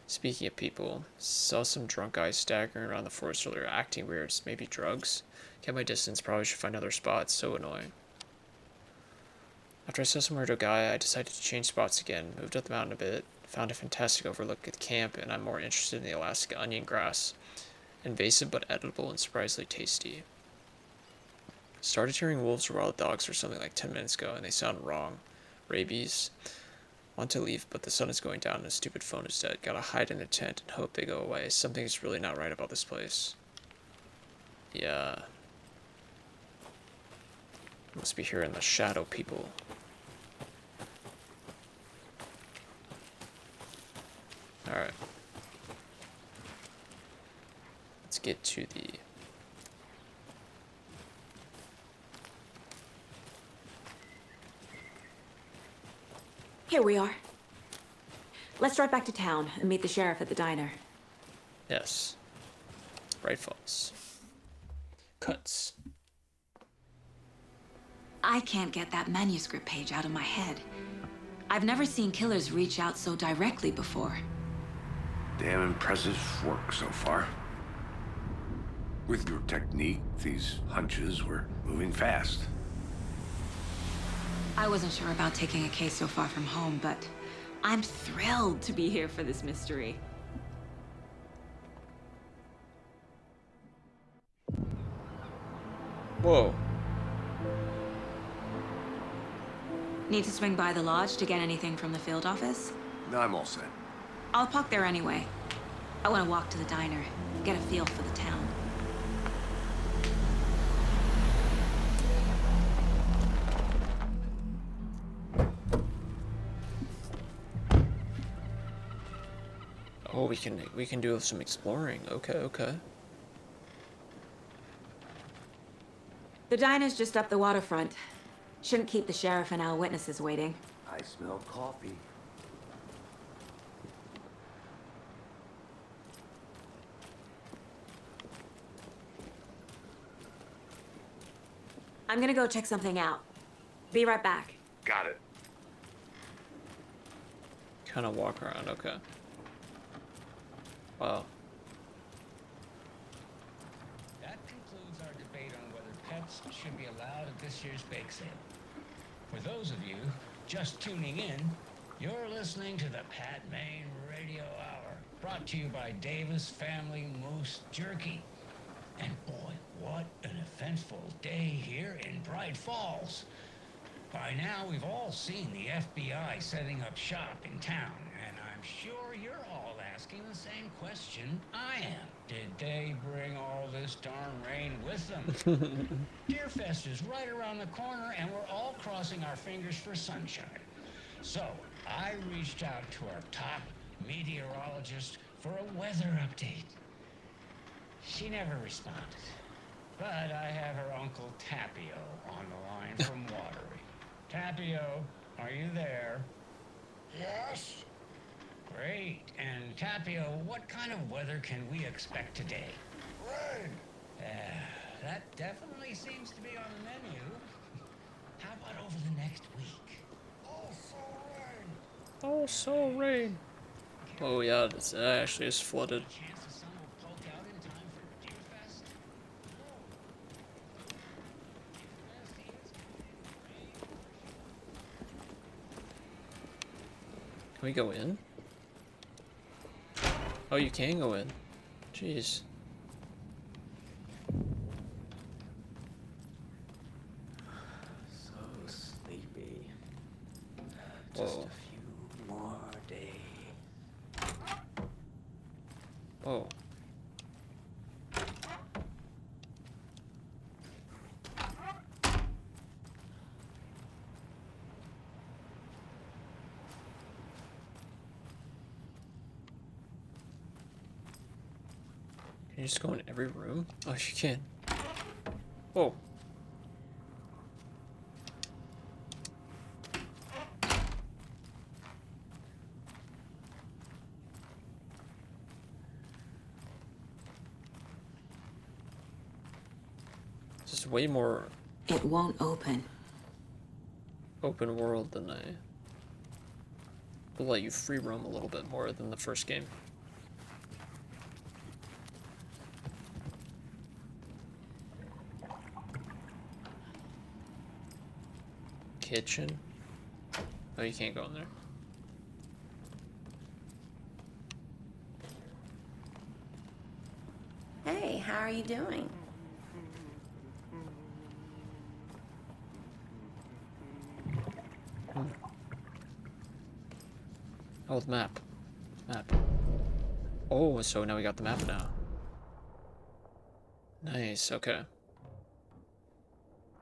Speaking of people, saw some drunk guys staggering around the forest earlier, acting weird. Maybe drugs? Kept my distance, probably should find other spots, so annoying. After I saw some weirdo guy, I decided to change spots again, moved up the mountain a bit, found a fantastic overlook at the camp, and I'm more interested in the Alaska onion grass. Invasive but edible and surprisingly tasty. Started hearing wolves or wild dogs or something like 10 minutes ago, and they sound wrong. Rabies. Want to leave, but the sun is going down and the stupid phone is dead. Gotta hide in a tent and hope they go away. Something's really not right about this place. Yeah. Must be hearing the shadow people. Alright. Let's get to the... Here we are. Let's drive back to town and meet the sheriff at the diner. Yes. Bright Falls. Cuts. I can't get that manuscript page out of my head. I've never seen killers reach out so directly before. Damn impressive work so far. With your technique, these hunches were moving fast. I wasn't sure about taking a case so far from home, but I'm thrilled to be here for this mystery. Whoa. Need to swing by the lodge to get anything from the field office? No, I'm all set. I'll park there anyway. I want to walk to the diner, get a feel for the town. Oh, we can do some exploring. Okay, okay. The diner's just up the waterfront. Shouldn't keep the sheriff and our witnesses waiting. I smell coffee. I'm gonna go check something out. Be right back. Got it. Kind of walk around, okay. Wow. That concludes our debate on whether pets should be allowed at this year's bake sale. For those of you just tuning in, you're listening to the Pat Maine Radio Hour, brought to you by Davis Family Moose Jerky. And boy, what an eventful day here in Bright Falls. By now, we've all seen the FBI setting up shop in town, and I'm sure you're all asking the same question I am. Did they bring all this darn rain with them? Deerfest is right around the corner, and we're all crossing our fingers for sunshine. So, I reached out to our top meteorologist for a weather update. She never responded. But I have her Uncle Tapio on the line from Watery. Tapio, are you there? Yes? Great. And Tapio, what kind of weather can we expect today? Rain. That definitely seems to be on the menu. How about over the next week? Oh, so rain. Oh yeah, it actually is flooded. Chance the sun will poke out in time for Deer Fest? Can we go in? Oh, you can go in. Jeez. So sleepy. Whoa. Just a few more days. Oh. Can you just go in every room? Oh, you can. Whoa. This is way more It won't open. open world than I will let you free roam a little bit more than the first game. Kitchen. Oh, you can't go in there. Hey, how are you doing? Oh, the map. Map. Oh, so now we got the map now. Nice, okay.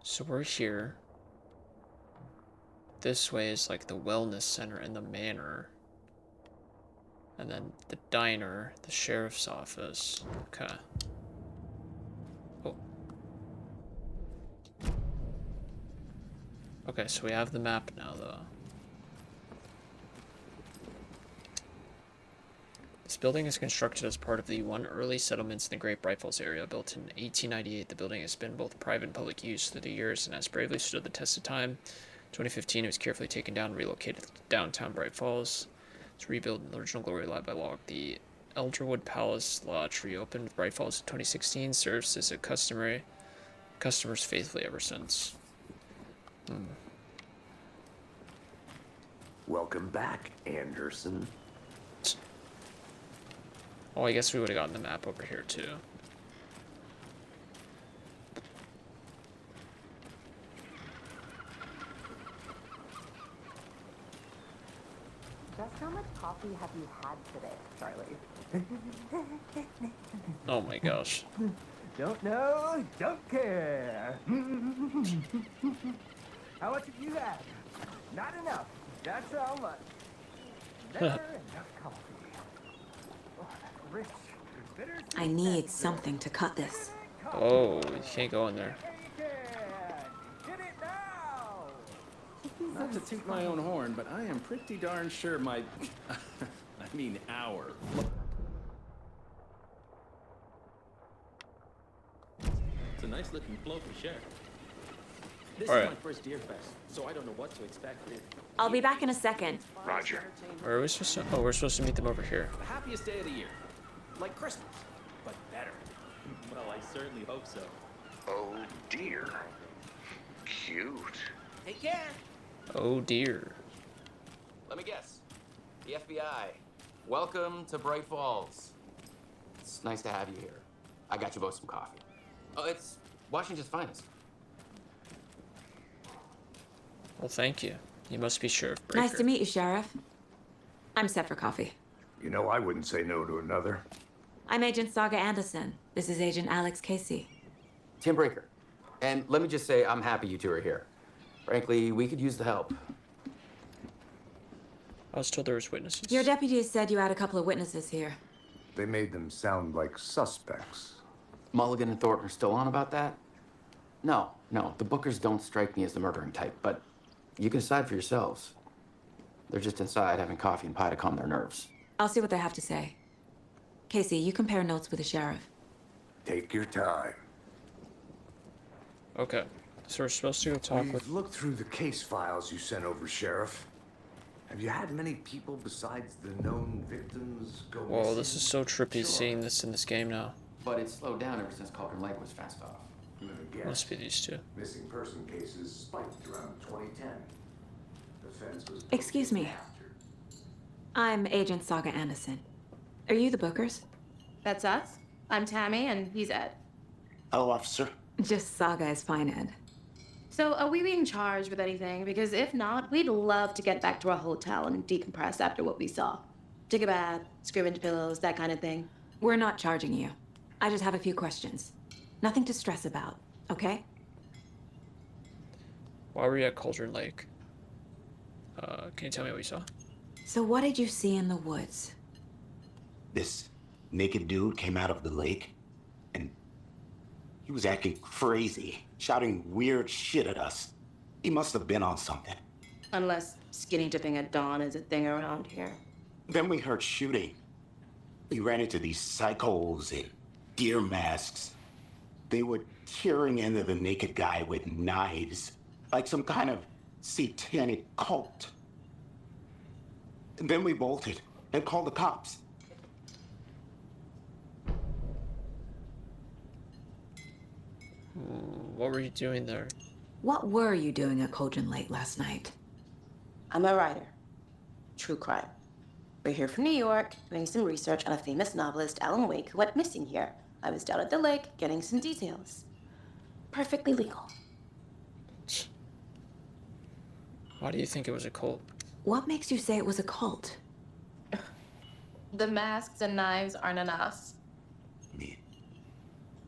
So we're here. This way is like the wellness center and the manor. And then the diner, the sheriff's office. Okay. Oh. Okay, so we have the map now, though. This building is constructed as part of the one early settlements in the Great Bright Falls area. Built in 1898, the building has been both private and public use through the years and has bravely stood the test of time. 2015, it was carefully taken down and relocated to downtown Bright Falls. It's rebuilt in the original glory allowed by law. The Elderwood Palace Lodge reopened. Bright Falls in 2016 serves as a customers faithfully ever since. Welcome back, Anderson. Oh, I guess we would have gotten the map over here too. Just how much coffee have you had today, Charlie? Oh my gosh. Don't know, don't care. How much have you had? Not enough. That's how much. Never enough coffee. Oh, that's rich. Bitter. I need something to cut this. Oh, you can't go in there. Get it now. Not to toot my own horn, but I am pretty darn sure my... I mean our... It's a nice looking flow for sure. This is my first Deer Fest, so I don't know what to expect here. I'll be back in a second. Roger. Where are we supposed to? Oh, we're supposed to meet them over here. The happiest day of the year. Like Christmas, but better. Well, I certainly hope so. Oh dear. Cute. Hey, Ken! Oh dear. Let me guess. The FBI. Welcome to Bright Falls. It's nice to have you here. I got you both some coffee. Oh, it's Washington's finest. Well, thank you. You must be Sheriff Breaker. Nice to meet you, Sheriff. I'm set for coffee. You know, I wouldn't say no to another. I'm Agent Saga Anderson. This is Agent Alex Casey. Tim Breaker. And let me just say, I'm happy you two are here. Frankly, we could use the help. I was told there was witnesses. Your deputies said you had a couple of witnesses here. They made them sound like suspects. Mulligan and Thornton are still on about that? No, the Bookers don't strike me as the murdering type, but you can decide for yourselves. They're just inside having coffee and pie to calm their nerves. I'll see what they have to say. Casey, you compare notes with the sheriff. Take your time. Okay. So we're supposed to go talk We've with... looked through the case files you sent over, Sheriff. Have you had many people besides the known victims go Whoa, missing? this is so trippy Sure. seeing this in this game now. But it's slowed down ever since Cauldron Lake was fenced off. Must be these two. Missing person cases spiked around 2010. The fence was... Excuse me. I'm Agent Saga Anderson. Are you the Bookers? That's us. I'm Tammy, and he's Ed. Hello, officer. Just Saga is fine, Ed. So, are we being charged with anything? Because if not, we'd love to get back to our hotel and decompress after what we saw. Take a bath, scream into pillows, that kind of thing. We're not charging you. I just have a few questions. Nothing to stress about, okay? Why were you at Cauldron Lake? Can you tell me what you saw? So what did you see in the woods? This naked dude came out of the lake, and he was acting crazy, shouting weird shit at us. He must have been on something. Unless skinny dipping at dawn is a thing around here. Then we heard shooting. We ran into these psychos in deer masks. They were tearing into the naked guy with knives, like some kind of satanic cult. And then we bolted and called the cops. What were you doing there? What were you doing at Cauldron Lake last night? I'm a writer. True crime. We're here from New York, doing some research on a famous novelist, Alan Wake, who went missing here. I was down at the lake, getting some details. Perfectly legal. Why do you think it was a cult? What makes you say it was a cult? The masks and knives aren't on us.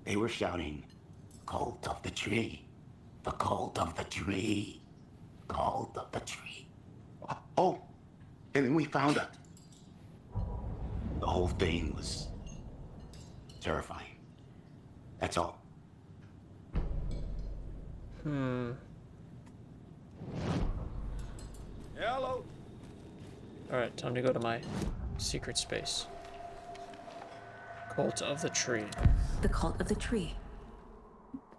They were shouting, "Cult of the tree, the cult of the tree, cult of the tree." Oh, and then we found it. The whole thing was terrifying. That's all. Hello. Alright, time to go to my secret space. Cult of the Tree. The Cult of the Tree.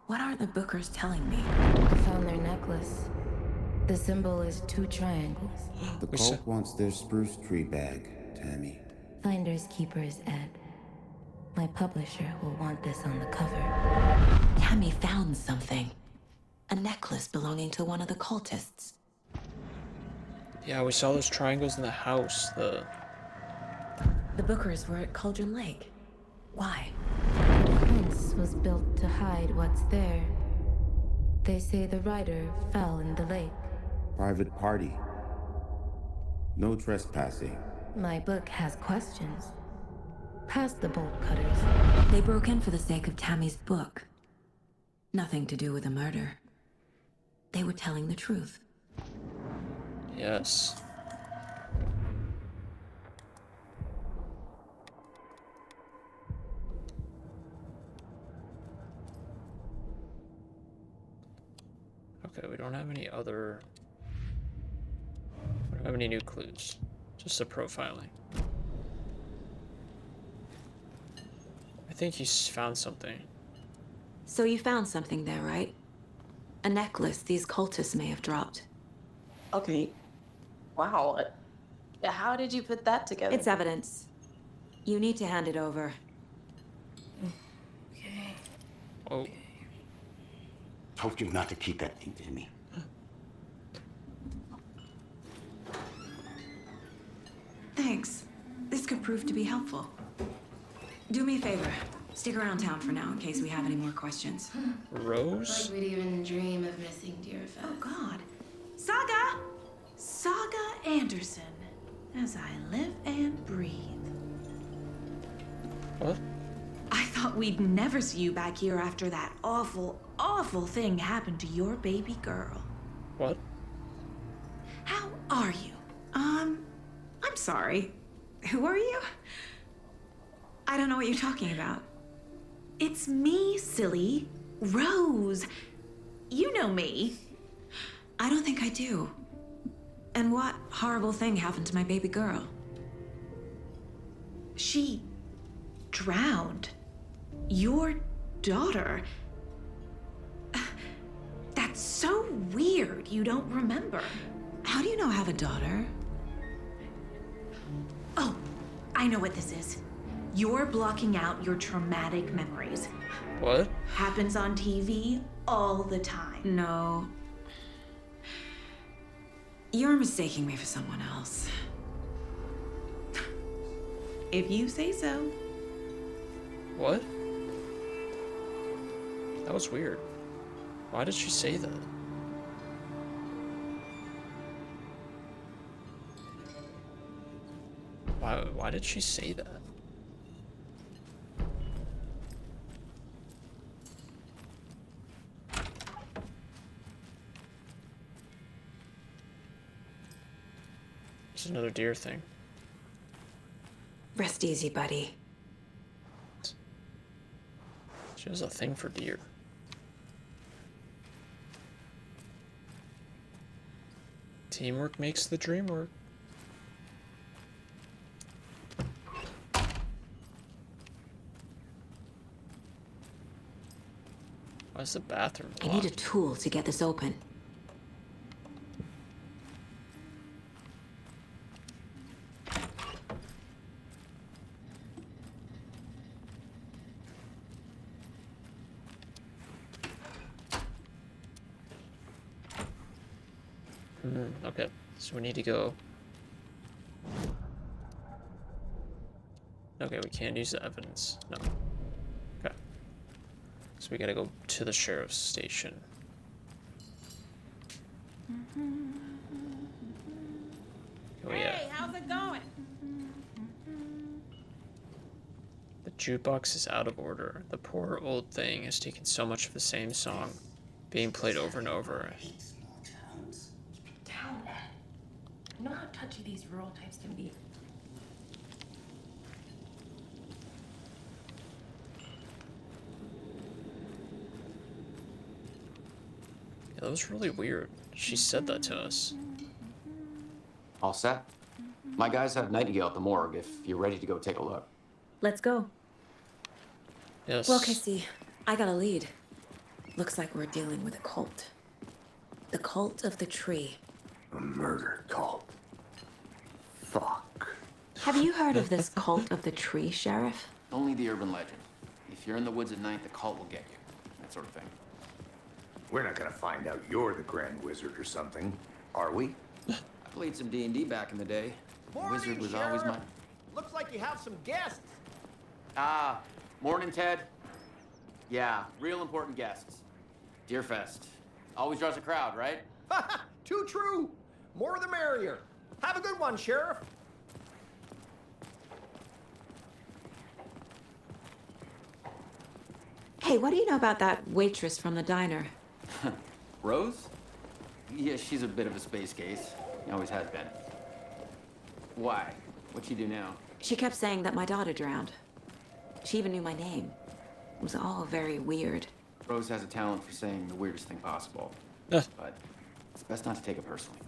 What are the Bookers telling me? I found their necklace. The symbol is 2 triangles. The cult wants their spruce tree bag, Tammy. Finders keepers, Ed. My publisher will want this on the cover. Tammy found something. A necklace belonging to one of the cultists. Yeah, we saw those triangles in the house. The Bookers were at Cauldron Lake. Why? The fence was built to hide what's there. They say the writer fell in the lake. Private party. No trespassing. My book has questions. Past the bolt cutters. They broke in for the sake of Tammy's book. Nothing to do with a murder. They were telling the truth. Yes. Okay, we don't have any other... We don't have any new clues. Just the profiling. I think he's found something. So you found something there, right? A necklace these cultists may have dropped. Okay. Wow. How did you put that together? It's evidence. You need to hand it over. Okay. Oh. Told you not to keep that thing to me. Thanks. This could prove to be helpful. Do me a favor. Stick around town for now in case we have any more questions. Rose? Like we'd even dream of missing dear friends. Oh, God. Saga! Saga Anderson. As I live and breathe. What? I thought we'd never see you back here after that awful, awful thing happened to your baby girl. What? How are you? I'm sorry. Who are you? I don't know what you're talking about. It's me, silly. Rose. You know me. I don't think I do. And what horrible thing happened to my baby girl? She drowned. Your daughter. so weird you don't remember. How do you know I have a daughter? Oh, I know what this is. You're blocking out your traumatic memories. What? Happens on TV all the time. No. You're mistaking me for someone else. If you say so. What? That was weird. Why did she say that? Why did she say that? It's another deer thing. Rest easy, buddy. She has a thing for deer. Teamwork makes the dream work. Why is the bathroom I locked? need a tool to get this open. Okay, so we need to go. Okay, we can't use the evidence. No. Okay. So we gotta go to the sheriff's station. Oh, yeah. Hey, how's it going? The jukebox is out of order. The poor old thing has taken so much of the same song, being played over and over. Down. You know how touchy these rural types can be. Yeah, that was really weird. She said that to us. All set? My guys have Nightingale at the morgue if you're ready to go take a look. Let's go. Yes. Well, Casey, I got a lead. Looks like we're dealing with a cult. The cult of the tree. A murder cult. Fuck. Have you heard of this cult of the tree, Sheriff? Only the urban legend. If you're in the woods at night, the cult will get you. That sort of thing. We're not gonna find out you're the Grand Wizard or something, are we? I played some D&D back in the day. Wizard was always my... Looks like you have some guests. Ah, morning, Ted. Yeah, real important guests. Deerfest. Always draws a crowd, right? Too true. More the merrier. Have a good one, Sheriff. Hey, what do you know about that waitress from the diner? Rose? Yeah, she's a bit of a space case. Always has been. Why? What'd she do now? She kept saying that my daughter drowned. She even knew my name. It was all very weird. Rose has a talent for saying the weirdest thing possible. But it's best not to take it personally.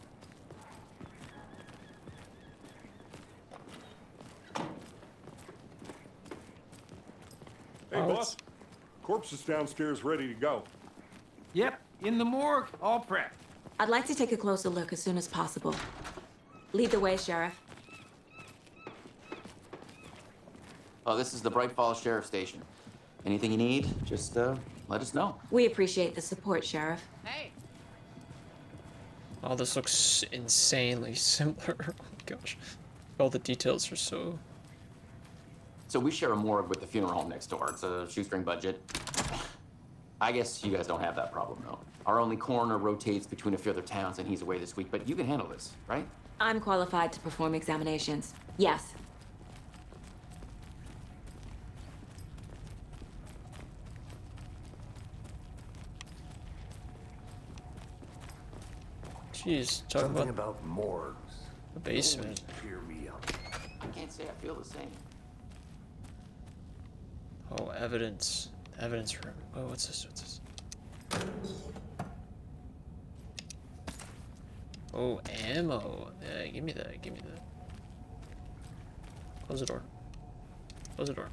Hey, boss. Corpse is downstairs ready to go. Yep, in the morgue, all prepped. I'd like to take a closer look as soon as possible. Lead the way, Sheriff. Oh, this is the Bright Falls Sheriff Station. Anything you need, just let us know. We appreciate the support, Sheriff. Hey. Oh, this looks insanely similar. Oh my gosh. All the details are so... So we share a morgue with the funeral home next door. It's a shoestring budget. I guess you guys don't have that problem, though. Our only coroner rotates between a few other towns, and he's away this week, but you can handle this, right? I'm qualified to perform examinations. Yes. Jeez, talking Something about about morgues. the basement. Cheer me up. I can't say I feel the same. Oh, evidence. Evidence room. Oh, what's this? What's this? Oh, ammo. Yeah, give me that. Give me that. Close the door. Close the door.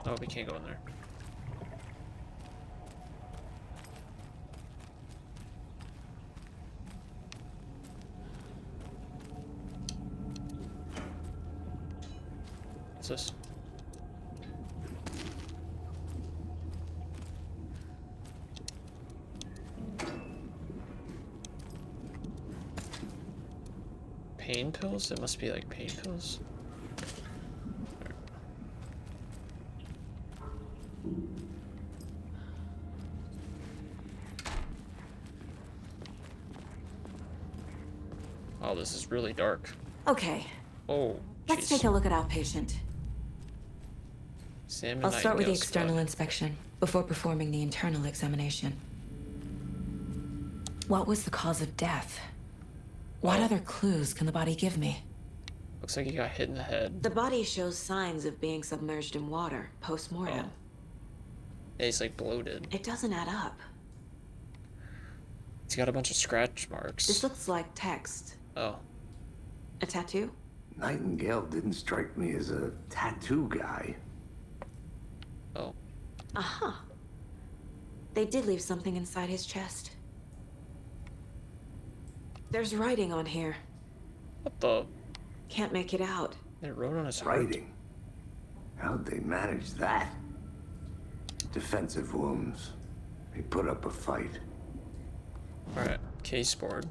Oh, we can't go in there. What's this? Pain pills? It must be like pain pills. Oh, this is really dark. Okay, Oh, let's jeez. take a look at our patient. Sam I'll start with the Nightingale's external blood. inspection before performing the internal examination. What was the cause of death? What other clues can the body give me? Looks like he got hit in the head. The body shows signs of being submerged in water post-mortem. Yeah, he's like bloated. It doesn't add up. He's got a bunch of scratch marks. This looks like text. Oh. A tattoo? Nightingale didn't strike me as a tattoo guy. Oh. Uh-huh. They did leave something inside his chest. There's writing on here. What the? Can't make it out. They wrote on his heart. Writing? How'd they manage that? Defensive wounds. He put up a fight. Alright, case board.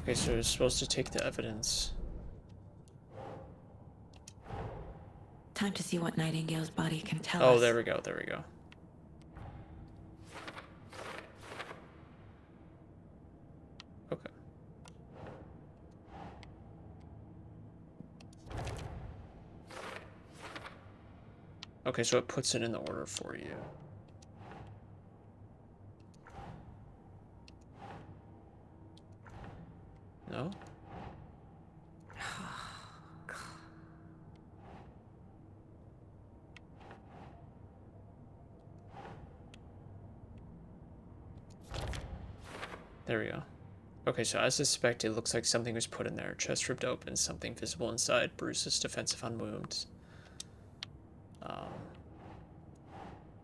Okay, so it's supposed to take the evidence. Time to see what Nightingale's body can tell us. Oh, there we go, there we go. Okay. Okay, so it puts it in the order for you. No? There we go. Okay, so as suspected, it looks like something was put in there. Chest ripped open, something visible inside. Bruises, defensive on wounds.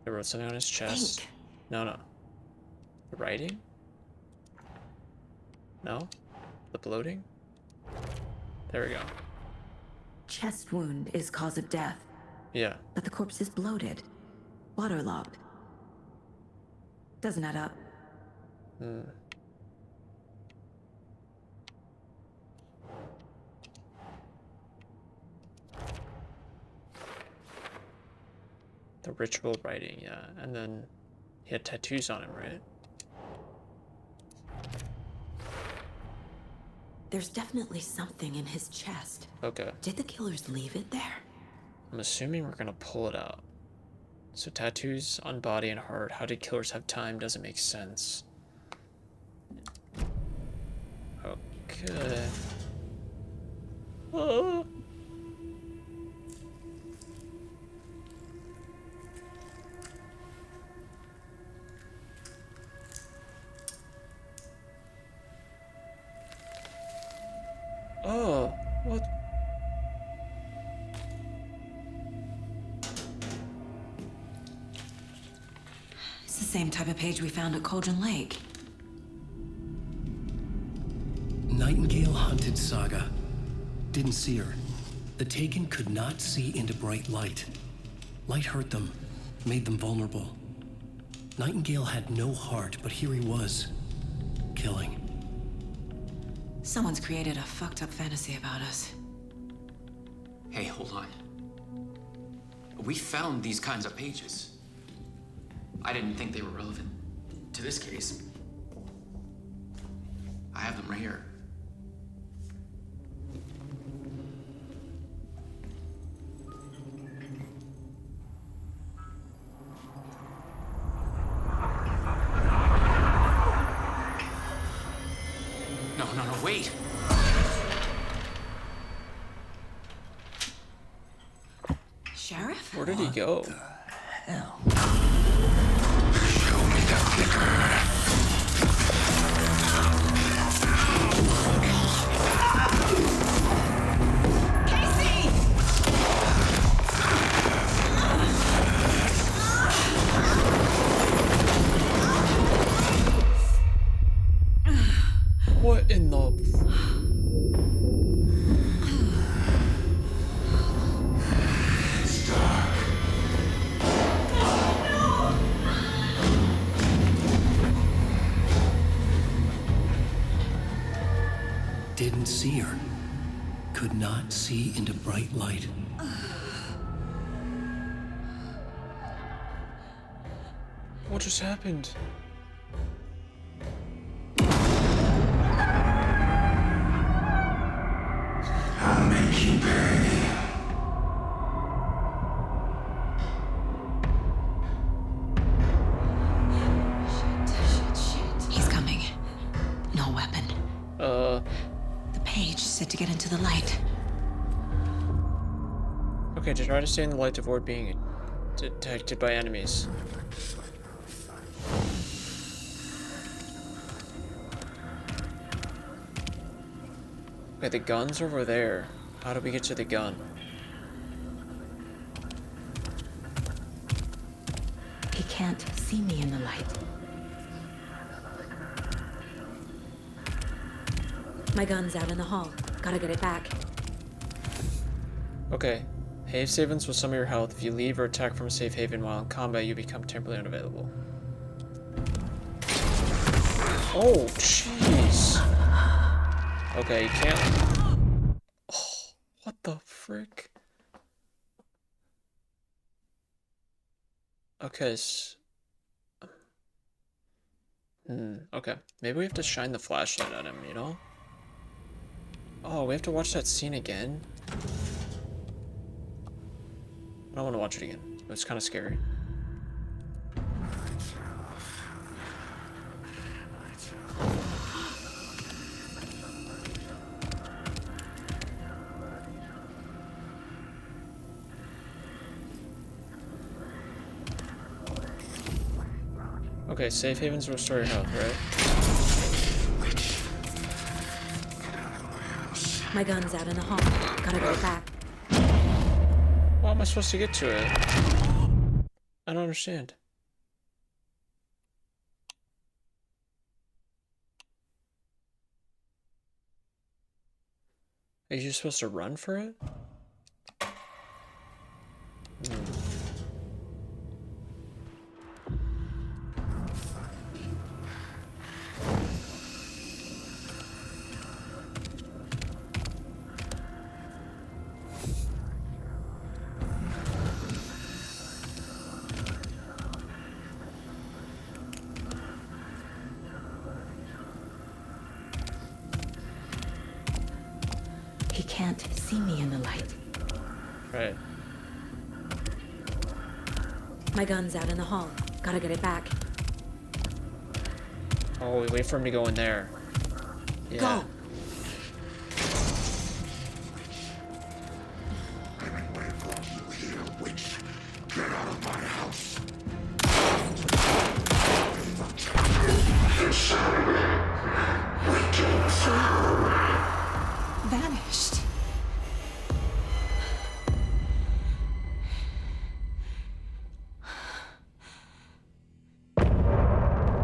They wrote something on his chest. Think. No. The writing? No? The bloating? There we go. Chest wound is cause of death, Yeah. but the corpse is bloated, waterlogged. Doesn't add up. The ritual writing, yeah. And then he had tattoos on him, right? There's definitely something in his chest. Okay. Did the killers leave it there? I'm assuming we're gonna pull it out. So tattoos on body and heart. How did killers have time? Doesn't make sense. Okay. Oh. Oh, what? It's the same type of page we found at Cauldron Lake. Nightingale hunted Saga. Didn't see her. The Taken could not see into bright light. Light hurt them, made them vulnerable. Nightingale had no heart, but here he was, killing. Someone's created a fucked up fantasy about us. Hey, hold on. We found these kinds of pages. I didn't think they were relevant to this case. I have them right here. No, wait! Sheriff? Where did he go? Show me the flicker. didn't see her. Could not see into bright light. What just happened? I'll make you pay. Shit. He's coming. No weapon. The page said to get into the light. Okay, to try to stay in the light to avoid being detected by enemies. Okay, the gun's over there. How do we get to the gun? He can't see me in the light. My gun's out in the hall. Gotta get it back. Okay. Safe havens with some of your health. If you leave or attack from a safe haven while in combat, you become temporarily unavailable. Oh, jeez. Okay, you can't... Oh, what the frick? Okay, okay. Maybe we have to shine the flashlight at him, you know? Oh, we have to watch that scene again? I don't want to watch it again. It's kind of scary. Okay, safe havens restore your health, right? My gun's out in the hall. Gotta get it back. How am I supposed to get to it? I don't understand. Are you supposed to run for it? He can't see me in the light. Right. My gun's out in the hall. Gotta get it back. Oh, we wait for him to go in there. Yeah. Go! Get out of my house. Vanished.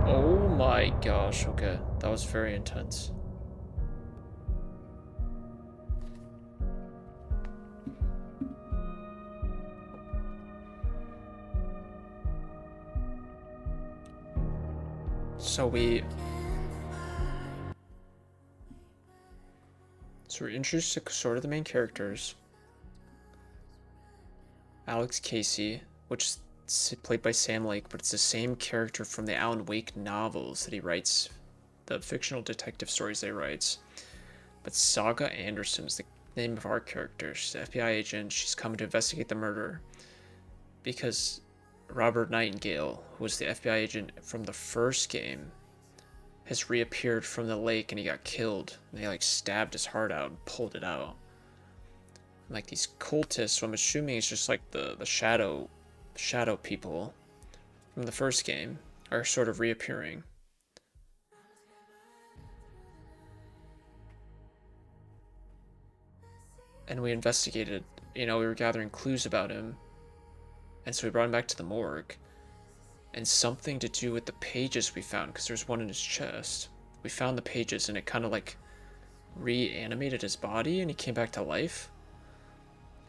Oh my gosh, okay. That was very intense. So we're introduced to sort of the main characters. Alex Casey, which is played by Sam Lake, but it's the same character from the Alan Wake novels that he writes, the fictional detective stories that he writes. But Saga Anderson is the name of our character. She's an FBI agent. She's coming to investigate the murder because Robert Nightingale, who was the FBI agent from the first game, has reappeared from the lake and he got killed. And they like stabbed his heart out and pulled it out. And, like these cultists, who I'm assuming is just like the shadow people from the first game, are sort of reappearing. And we investigated, we were gathering clues about him. And so we brought him back to the morgue. And something to do with the pages we found, because there's one in his chest. We found the pages and it kind of like reanimated his body and he came back to life.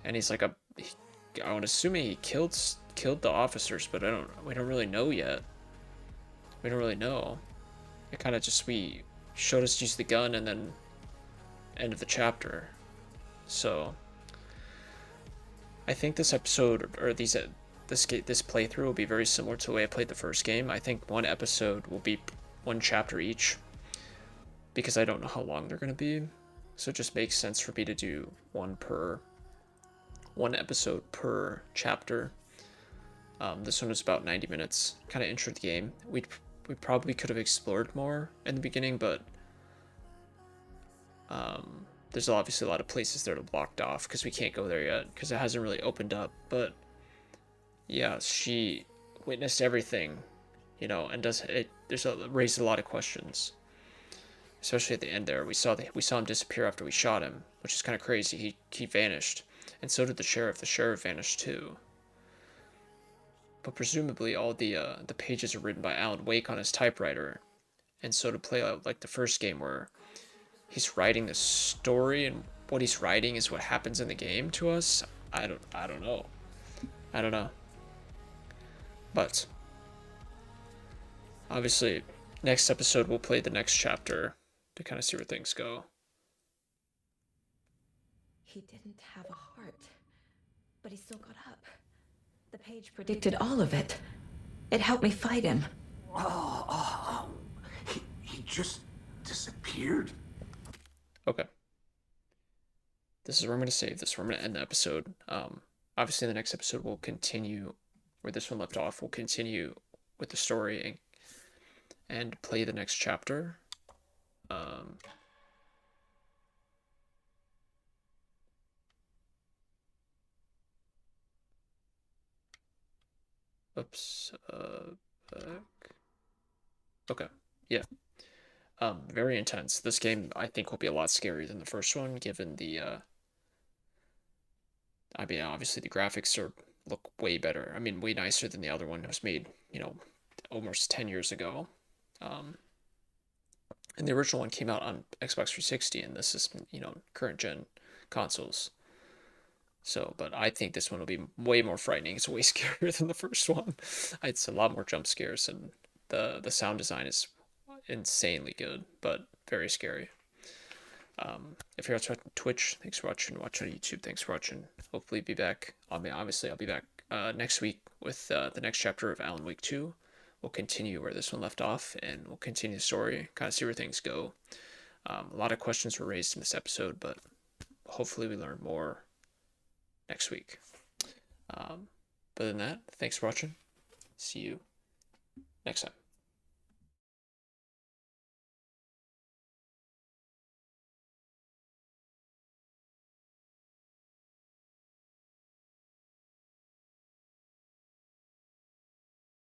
And he's like I would assume he killed the officers, but we don't really know yet. We don't really know. It kind of just, we showed us use the gun and then end of the chapter. So I think this episode, or this playthrough will be very similar to the way I played the first game. I think one episode will be one chapter each, because I don't know how long they're going to be. So it just makes sense for me to do one episode per chapter. This one was about 90 minutes, kind of introed the game. We probably could have explored more in the beginning, but there's obviously a lot of places that are blocked off because we can't go there yet because it hasn't really opened up. But yeah, she witnessed everything, you know, and raised a lot of questions, especially at the end there. We saw him disappear after we shot him, which is kind of crazy. He vanished, and so did the sheriff. The sheriff vanished too. But presumably all the pages are written by Alan Wake on his typewriter, and so to play out like the first game where he's writing the story and what he's writing is what happens in the game to us. I don't know. But obviously next episode we'll play the next chapter to kind of see where things go. He didn't have a heart, but he still got up. The page predicted all of it. It helped me fight him. He just disappeared? Okay. This is where I'm going to save this. Where I'm going to end the episode. Obviously, in the next episode, we'll continue where this one left off. We'll continue with the story and play the next chapter. Oops. Back. Okay. Yeah. Very intense. This game, I think, will be a lot scarier than the first one, given the, I mean, obviously the graphics look way better. I mean, way nicer than the other one. It was made, you know, almost 10 years ago. And the original one came out on Xbox 360, and this is, you know, current gen consoles. So, but I think this one will be way more frightening. It's way scarier than the first one. It's a lot more jump scares, and the sound design is insanely good, but very scary. If you're watching Twitch, thanks for watching. Watch on YouTube, thanks for watching. Hopefully be back. Obviously I'll be back next week with the next chapter of Alan Wake 2. We'll continue where this one left off, and we'll continue the story, kind of see where things go. A lot of questions were raised in this episode, but hopefully we learn more next week. But other than that, thanks for watching. See you next time.